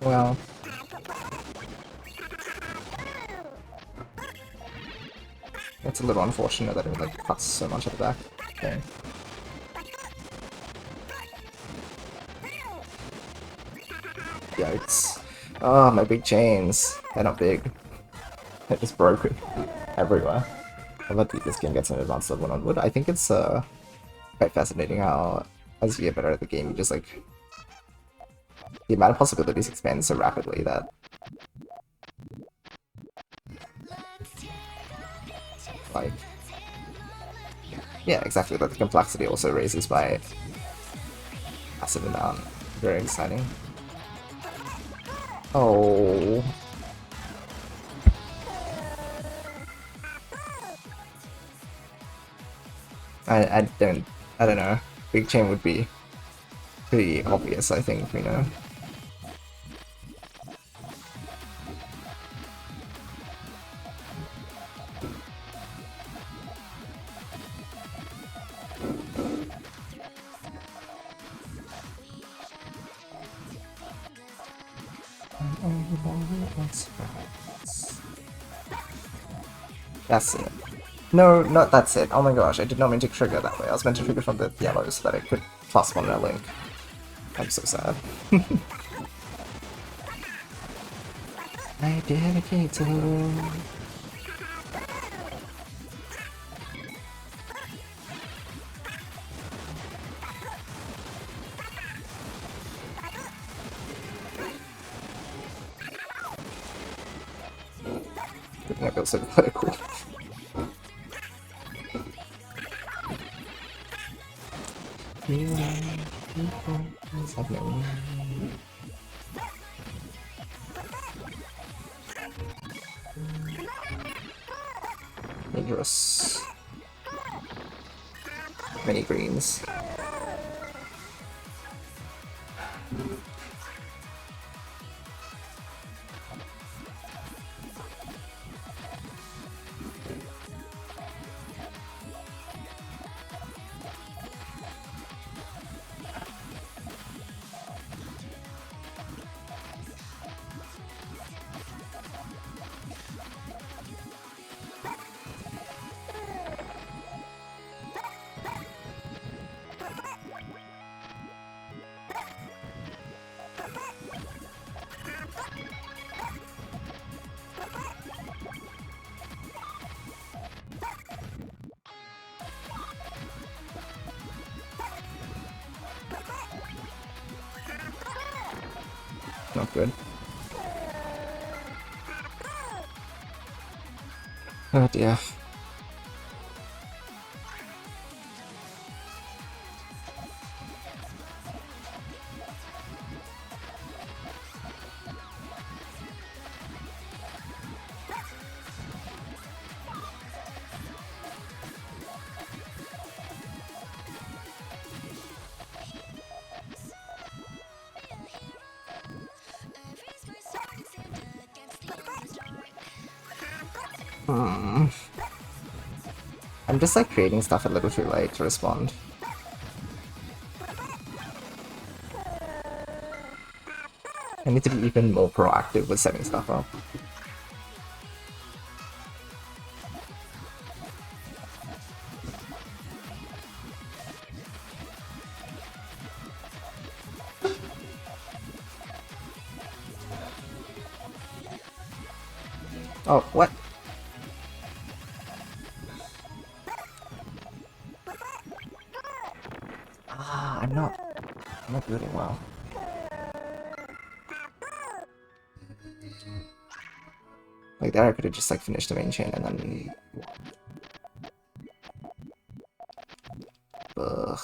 Well, it's a little unfortunate that it like cuts so much at the back. Okay. Yikes. Oh, my big chains. They're not big. They're just broken everywhere. I'll let this game get some advanced level on wood. I think it's quite fascinating how as you get better at the game, you just like the amount of possibilities expand so rapidly that like yeah, exactly, that the complexity also raises by a massive amount. Very exciting. Oh. I don't know. Big chain would be pretty obvious, I think, you know. That's it. No, not that's it. Oh my gosh, I did not mean to trigger that way. I was meant to trigger from the yellow so that I could plus one that link. I'm so sad. I dedicate to you. I feel so political. What's happening? Dangerous. Many greens. Not good. Oh dear. I'm just like creating stuff a little too late to respond. I need to be even more proactive with setting stuff up. Oh, what? Ah, I'm not building well. Like there I could have just like finished the main chain and then... Ugh.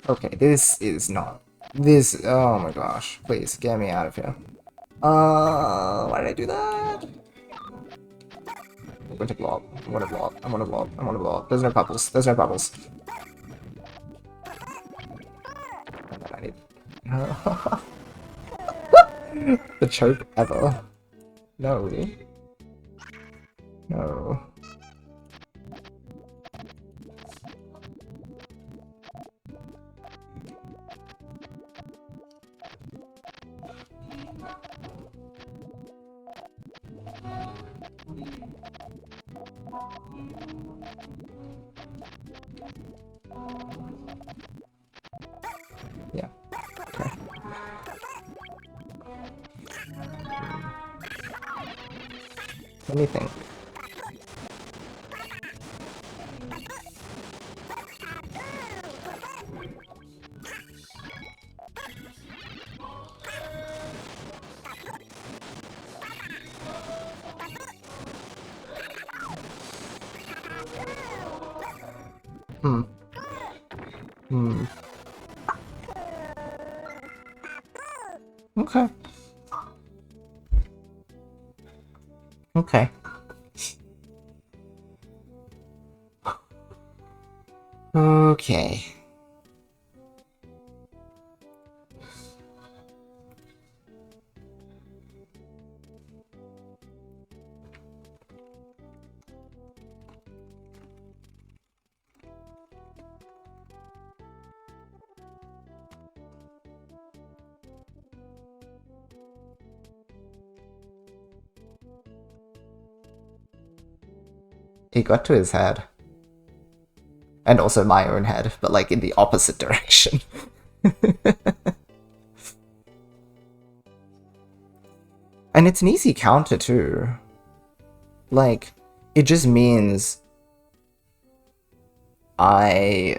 Okay, this is not... This... Oh my gosh. Please, get me out of here. Why did I do that? I'm going to blow up. I'm going to blow up. I'm going to blow up. I'm going to blow up. There's no bubbles. There's no bubbles. And then I need... The choke ever. No. No. Yeah. Okay. Let me think. Okay. Okay. Okay. He got to his head. And also my own head, but like in the opposite direction. And it's an easy counter too. Like, it just means I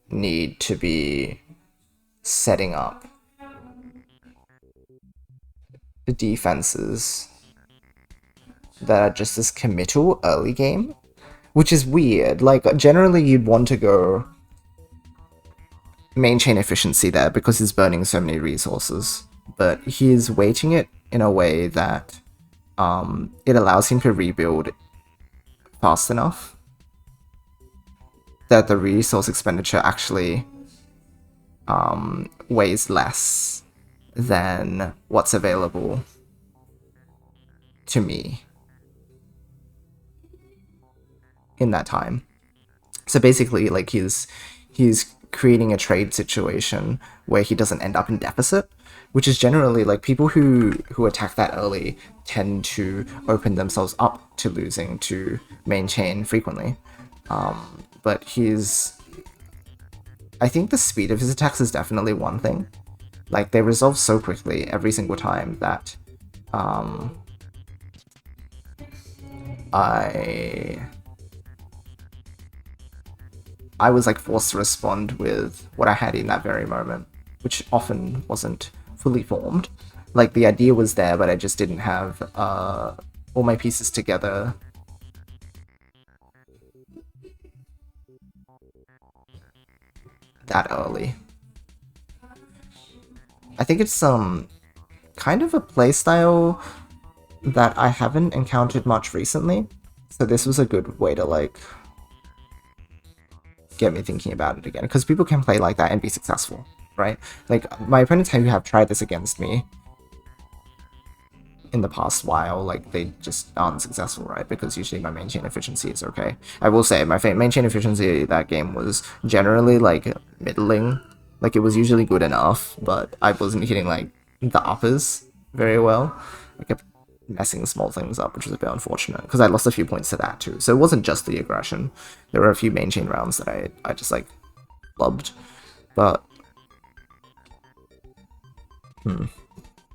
need to be setting up the defenses that are just as committal early game. Which is weird. Like, generally you'd want to go main chain efficiency there because he's burning so many resources. But he's weighting it in a way that it allows him to rebuild fast enough that the resource expenditure actually weighs less than what's available to me in that time. So basically, like, he's creating a trade situation where he doesn't end up in deficit, which is generally, like, people who attack that early tend to open themselves up to losing to main chain frequently. But I think the speed of his attacks is definitely one thing. Like, they resolve so quickly every single time that I was like forced to respond with what I had in that very moment, which often wasn't fully formed. Like, the idea was there, but I just didn't have all my pieces together that early. I think it's kind of a playstyle that I haven't encountered much recently, so this was a good way to like get me thinking about it again, because people can play like that and be successful, right? Like, my opponents who have tried this against me in the past while, like, they just aren't successful, right? Because usually my main chain efficiency is okay. I will say, my main chain efficiency that game was generally, like, middling. Like, it was usually good enough, but I wasn't hitting, like, the uppers very well. I kept messing small things up, which was a bit unfortunate, because I lost a few points to that too. So it wasn't just the aggression. There were a few main chain rounds that I just like flubbed. But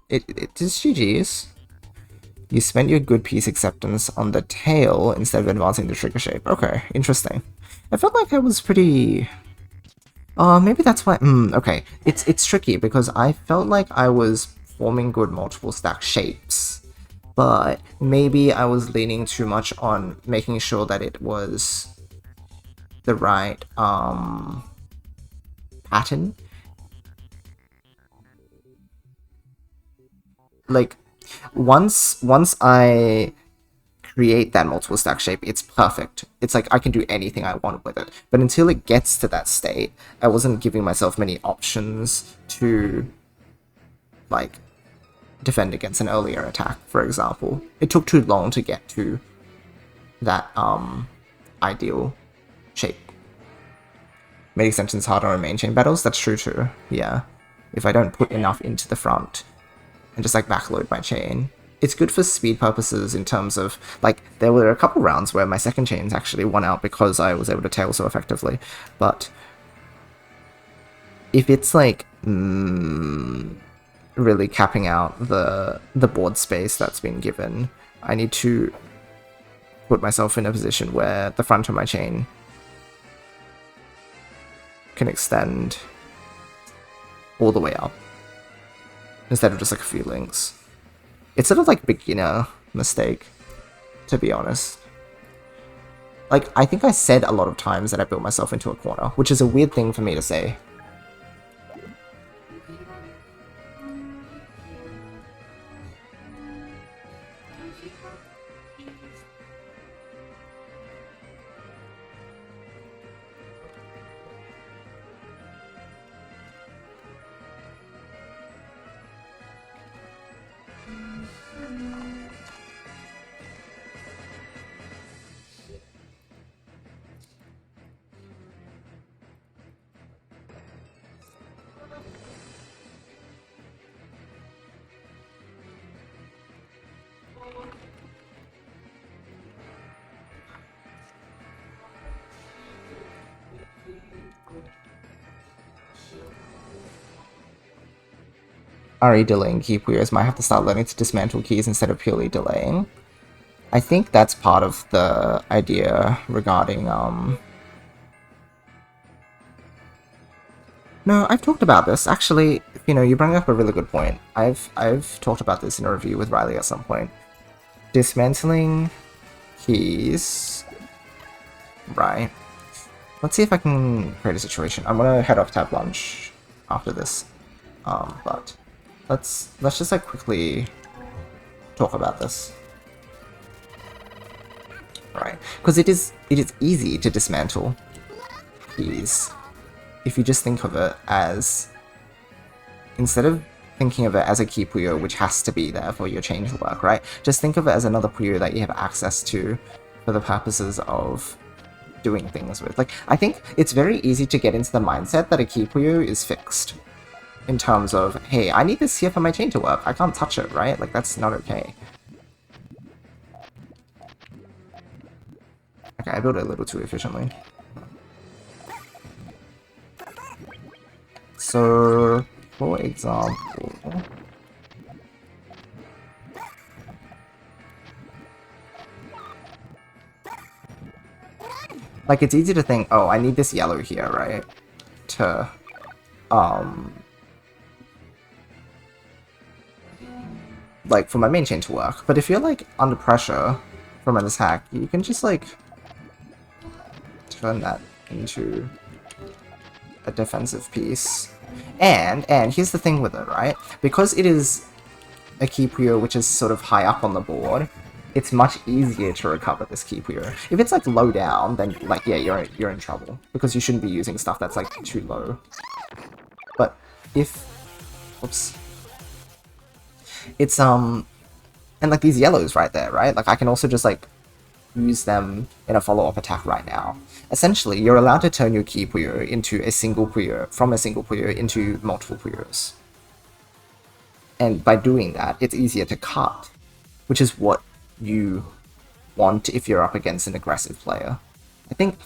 It is GG's. You spent your good piece acceptance on the tail instead of advancing the trigger shape. Okay, interesting. I felt like I was pretty... maybe that's why... okay. It's tricky because I felt like I was forming good multiple stack shapes, but maybe I was leaning too much on making sure that it was the right pattern. Like, once I create that multiple stack shape, it's perfect. It's like I can do anything I want with it. But until it gets to that state, I wasn't giving myself many options to, like, defend against an earlier attack, for example. It took too long to get to that ideal shape. Made extensions harder on main chain battles? That's true too, yeah. If I don't put enough into the front and just like backload my chain. It's good for speed purposes in terms of, like, there were a couple rounds where my second chains actually won out because I was able to tail so effectively, but if it's like really capping out the board space that's been given, I need to put myself in a position where the front of my chain can extend all the way up instead of just like a few links. It's sort of like beginner mistake, to be honest. Like, I think I said a lot of times that I built myself into a corner, which is a weird thing for me to say. RE delaying key players might have to start learning to dismantle keys instead of purely delaying. I think that's part of the idea regarding, No, I've talked about this. Actually, you know, you bring up a really good point. I've talked about this in a review with Riley at some point. Dismantling keys... Right. Let's see if I can create a situation. I'm gonna head off to have lunch after this. But... Let's just like quickly talk about this. Right, because it is easy to dismantle keys if you just think of it as, instead of thinking of it as a key Puyo which has to be there for your chain to work, right? Just think of it as another Puyo that you have access to for the purposes of doing things with. Like, I think it's very easy to get into the mindset that a key Puyo is fixed. In terms of, hey, I need this here for my chain to work. I can't touch it, right? Like, that's not okay. Okay, I built it a little too efficiently. So, for example... Like, it's easy to think, oh, I need this yellow here, right? To, like, for my main chain to work. But if you're, like, under pressure from an attack, you can just, like, turn that into a defensive piece. And here's the thing with it, right? Because it is a key Puyo which is sort of high up on the board, it's much easier to recover this key Puyo. If it's, like, low down, then, like, yeah, you're in trouble. Because you shouldn't be using stuff that's, like, too low. But if... Oops. It's, and, like, these yellows right there, right? Like, I can also just, like, use them in a follow-up attack right now. Essentially, you're allowed to turn your key Puyo into a single Puyo, from a single Puyo into multiple Puyos. And by doing that, it's easier to cut, which is what you want if you're up against an aggressive player. I think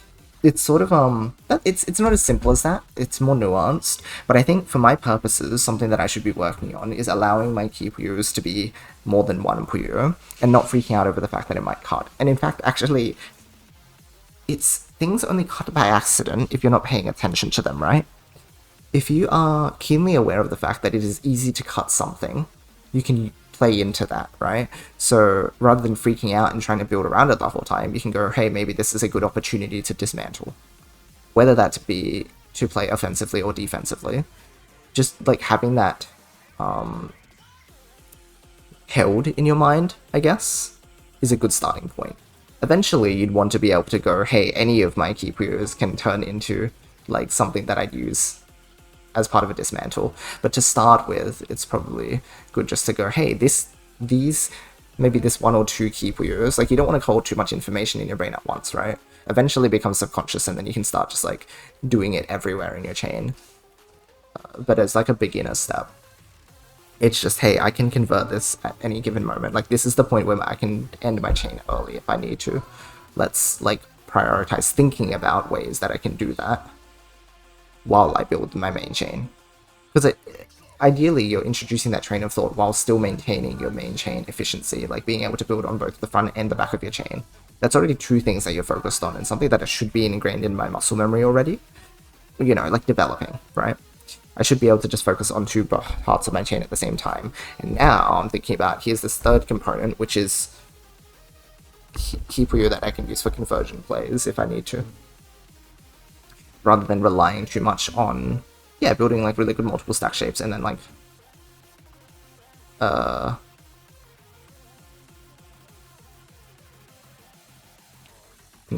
it's sort of it's not as simple as that. It's more nuanced. But I think for my purposes, something that I should be working on is allowing my key Puyos to be more than one Puyo and not freaking out over the fact that it might cut. And in fact, actually, it's things only cut by accident if you're not paying attention to them, right? If you are keenly aware of the fact that it is easy to cut something, you can play into that, right? So rather than freaking out and trying to build around it the whole time, you can go, hey, maybe this is a good opportunity to dismantle. Whether that be to play offensively or defensively. Just like having that held in your mind, I guess, is a good starting point. Eventually, you'd want to be able to go, hey, any of my key Puyos can turn into like something that I'd use as part of a dismantle. But to start with, it's probably good just to go, hey, maybe this one or two key Puyos, like you don't want to hold too much information in your brain at once, right? Eventually it becomes subconscious and then you can start just like doing it everywhere in your chain. But as like a beginner step, it's just, hey, I can convert this at any given moment. Like this is the point where I can end my chain early if I need to. Let's like prioritize thinking about ways that I can do that while I build my main chain. Because ideally, you're introducing that train of thought while still maintaining your main chain efficiency, like being able to build on both the front and the back of your chain. That's already two things that you're focused on, and something that should be ingrained in my muscle memory already. You know, like developing, right? I should be able to just focus on two parts of my chain at the same time. And now I'm thinking about, here's this third component, which is key Puyo that I can use for conversion plays if I need to. Rather than relying too much on, yeah, building like really good multiple stack shapes and then like, you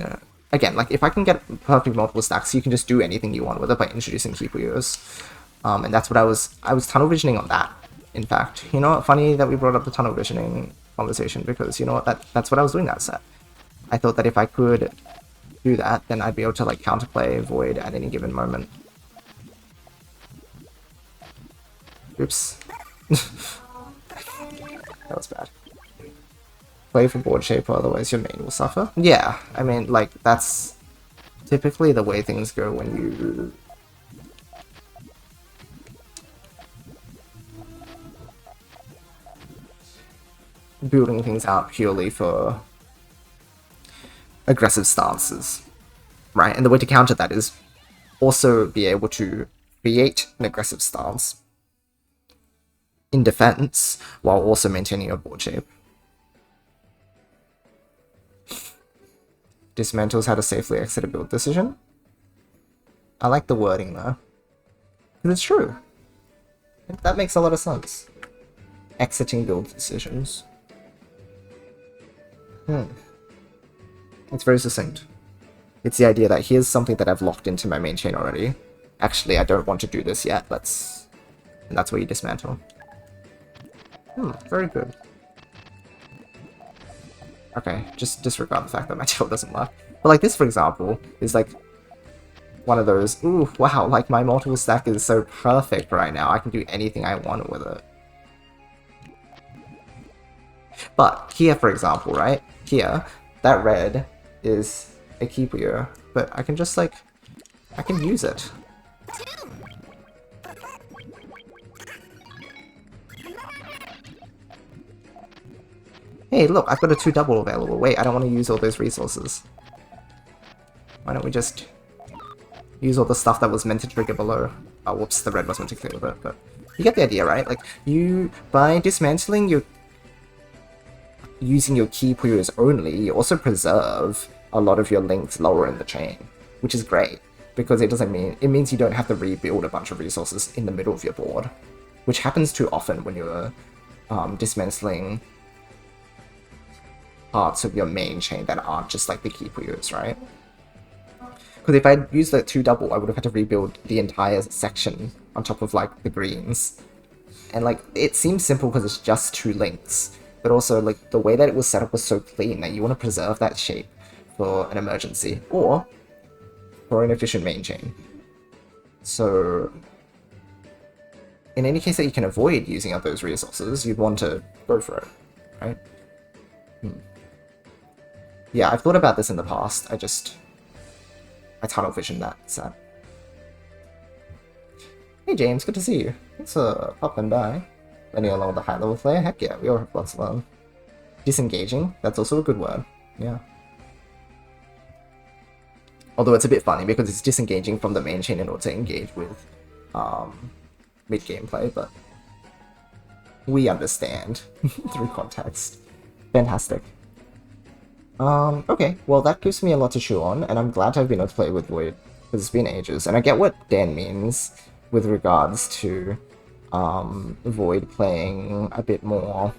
know, again, like if I can get perfect multiple stacks, you can just do anything you want with it by introducing key Puyos. And that's what I was tunnel visioning on that. In fact, you know what? Funny that we brought up the tunnel visioning conversation, because you know what? That's what I was doing that set. I thought that if I could do that, then I'd be able to like counterplay Void at any given moment. Oops. That was bad. Play for board shape, otherwise your main will suffer. Yeah, I mean, like, that's typically the way things go when you building things out purely for aggressive stances, right? And the way to counter that is also be able to create an aggressive stance in defense while also maintaining your board shape. Dismantles how to safely exit a build decision. I like the wording though, because it's true. That makes a lot of sense. Exiting build decisions. It's very succinct. It's the idea that here's something that I've locked into my main chain already. Actually, I don't want to do this yet. And that's where you dismantle. Very good. Okay, just disregard the fact that my tail doesn't work. But like this, for example, is like one of those, ooh, wow, like my multiple stack is so perfect right now. I can do anything I want with it. But here, for example, right? Here, that red is a key Puyo, but I can just like, I can use it. Hey, look, I've got a 2 double available. Wait, I don't want to use all those resources. Why don't we just use all the stuff that was meant to trigger below? Oh, whoops, the red was meant to clear with it, but you get the idea, right? Like, by dismantling your using your key Puyos only, you also preserve a lot of your links lower in the chain, which is great, because it means you don't have to rebuild a bunch of resources in the middle of your board, which happens too often when you're dismantling parts of your main chain that aren't just like the key Puyos, right? Because if I'd used the 2 double, I would have had to rebuild the entire section on top of like the greens, and like it seems simple because it's just 2 links. But also, like, the way that it was set up was so clean that you want to preserve that shape for an emergency, or for an efficient main chain. So, in any case that you can avoid using up those resources, you'd want to go for it, right? Yeah, I've thought about this in the past, I tunnel vision that set. Hey James, good to see you. Thanks for popping by. Learning along with the high level player? Heck yeah, we all have lots of fun. Disengaging? That's also a good word. Yeah. Although it's a bit funny because it's disengaging from the main chain in order to engage with mid-gameplay, but we understand through context. Fantastic. Okay, well that gives me a lot to chew on, and I'm glad to have been able to play with Void, because it's been ages, and I get what Dan means with regards to Void playing a bit more...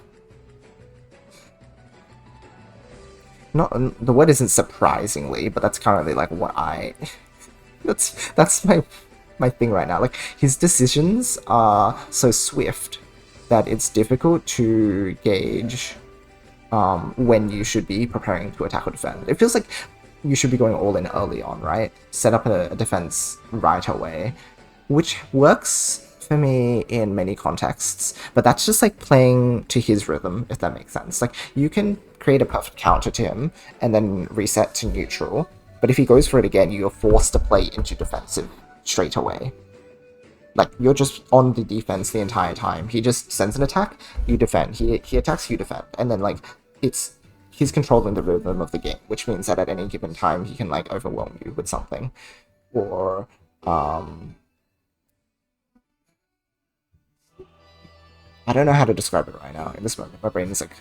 Not the word isn't surprisingly, but that's currently like what I... that's my thing right now. Like, his decisions are so swift that it's difficult to gauge when you should be preparing to attack or defend. It feels like you should be going all in early on, right? Set up a defense right away, which works for me in many contexts, but that's just like playing to his rhythm, if that makes sense. Like, you can create a perfect counter to him and then reset to neutral, but if he goes for it again, you're forced to play into defensive straight away. Like, you're just on the defense the entire time. He just sends an attack, you defend. He attacks, you defend. And then, like, he's controlling the rhythm of the game, which means that at any given time, he can, like, overwhelm you with something. Or, I don't know how to describe it right now in this moment. My brain is, like,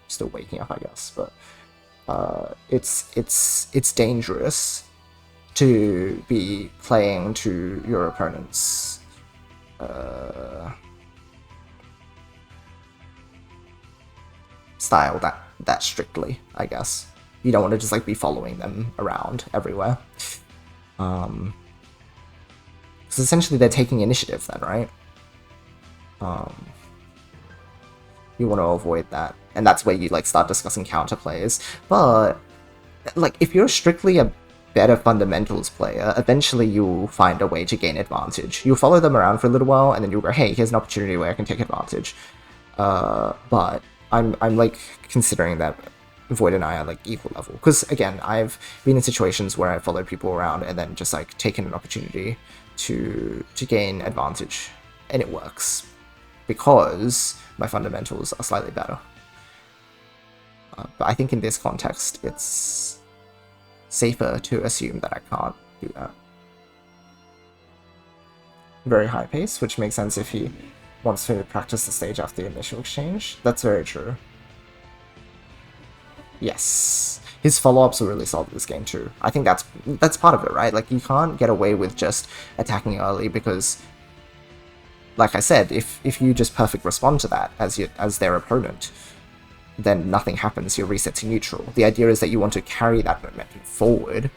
still waking up, I guess. But, it's dangerous to be playing to your opponent's style that strictly, I guess. You don't want to just like be following them around everywhere. Because essentially they're taking initiative then, right? You want to avoid that, and that's where you like start discussing counterplays. But like, if you're strictly a better fundamentals player, eventually you'll find a way to gain advantage. You'll follow them around for a little while, and then you'll go, hey, here's an opportunity where I can take advantage. But I'm like considering that Void and I are like equal level. Because again, I've been in situations where I followed people around and then just like taken an opportunity to gain advantage. And it works. Because my fundamentals are slightly better. But I think in this context, it's safer to assume that I can't do that. Very high pace, which makes sense if he wants to practice the stage after the initial exchange. That's very true. Yes. His follow-ups are really solid this game too. I think that's part of it, right? Like, you can't get away with just attacking early because, like I said, if you just perfect respond to that as their opponent, then nothing happens, you're reset to neutral. The idea is that you want to carry that momentum forward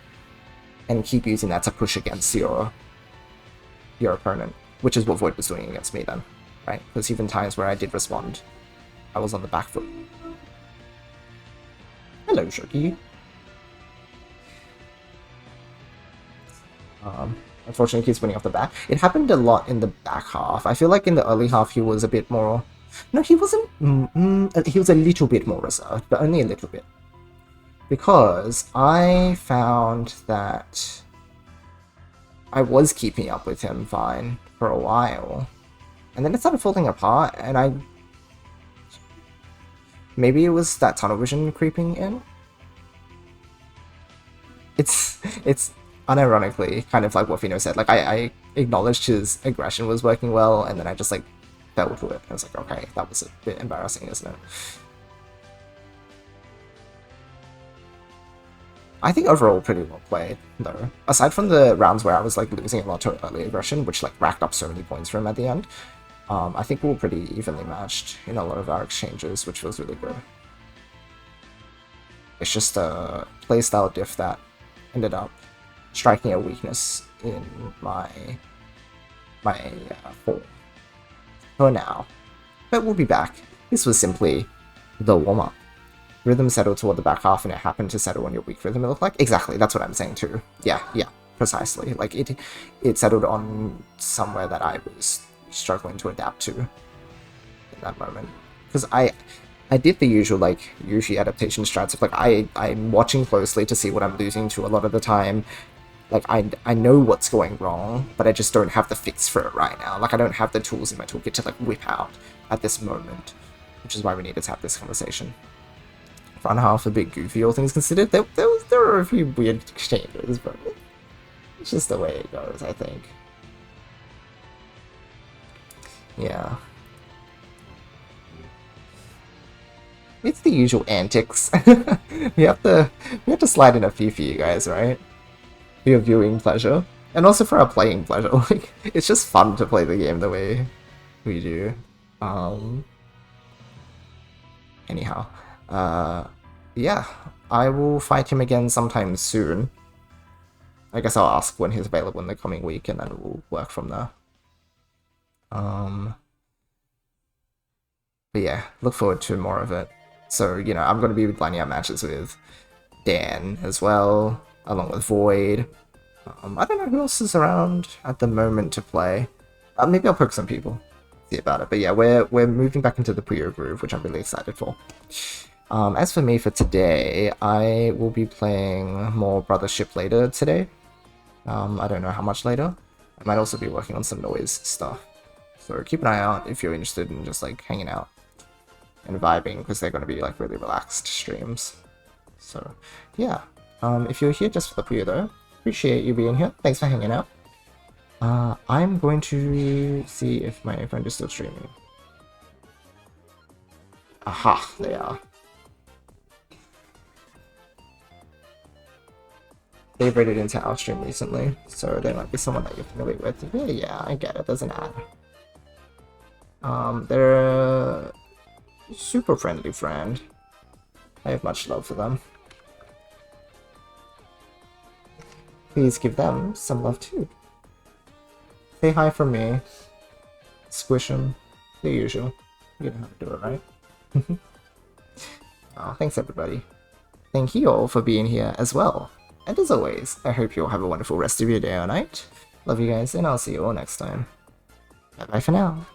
and keep using that to push against your opponent, which is what Void was doing against me then, right? Because even times where I did respond, I was on the back foot. Hello, Shoki. Unfortunately, he's winning off the back. It happened a lot in the back half. I feel like in the early half he was a bit more... No, he wasn't... he was a little bit more reserved, but only a little bit. Because I found that I was keeping up with him fine for a while. And then it started falling apart, and I... Maybe it was that tunnel vision creeping in? It's unironically kind of like what Fino said. Like, I acknowledged his aggression was working well, and then I just, like, fell to it. I was like, okay, that was a bit embarrassing, isn't it? I think overall pretty well played, though. Aside from the rounds where I was, like, losing a lot to early aggression, which, like, racked up so many points for him at the end, I think we were pretty evenly matched in a lot of our exchanges, which was really good. It's just a playstyle diff that ended up striking a weakness in my form for now. But we'll be back. This was simply the warm-up. Rhythm settled toward the back half, and it happened to settle on your weak rhythm, it looked like. Exactly, that's what I'm saying too. Yeah, precisely. Like, it settled on somewhere that I was struggling to adapt to in that moment. Because I did the usual, like, Yoshi adaptation strats of, like, I'm watching closely to see what I'm losing to a lot of the time, Like, I know what's going wrong, but I just don't have the fix for it right now. Like, I don't have the tools in my toolkit to, like, whip out at this moment, which is why we needed to have this conversation. Front half a bit goofy, all things considered. There were a few weird exchanges, but it's just the way it goes, I think. Yeah. It's the usual antics. we have to slide in a few for you guys, right? For your viewing pleasure, and also for our playing pleasure. Like, it's just fun to play the game the way we do. Anyhow, yeah, I will fight him again sometime soon. I guess I'll ask when he's available in the coming week, and then we'll work from there. But yeah, look forward to more of it. So, you know, I'm going to be lining up matches with Dan as well, along with Void. I don't know who else is around at the moment to play. Maybe I'll poke some people, see about it. But yeah, we're moving back into the Puyo groove, which I'm really excited for. As for me for today, I will be playing more Brothership later today. I don't know how much later. I might also be working on some noise stuff. So keep an eye out if you're interested in just like hanging out and vibing, because they're going to be like really relaxed streams. So yeah, if you're here just for the Puyo though, appreciate you being here. Thanks for hanging out. I'm going to see if my friend is still streaming. Aha, they are. They've rated into our stream recently, so they might be someone that you're familiar with. Yeah, I get it, there's an ad. They're a super friendly friend. I have much love for them. Please give them some love too. Say hi from me. Squish them. The usual. You know how to do it, right? Thanks everybody. Thank you all for being here as well. And as always, I hope you all have a wonderful rest of your day or night. Love you guys, and I'll see you all next time. Bye bye for now.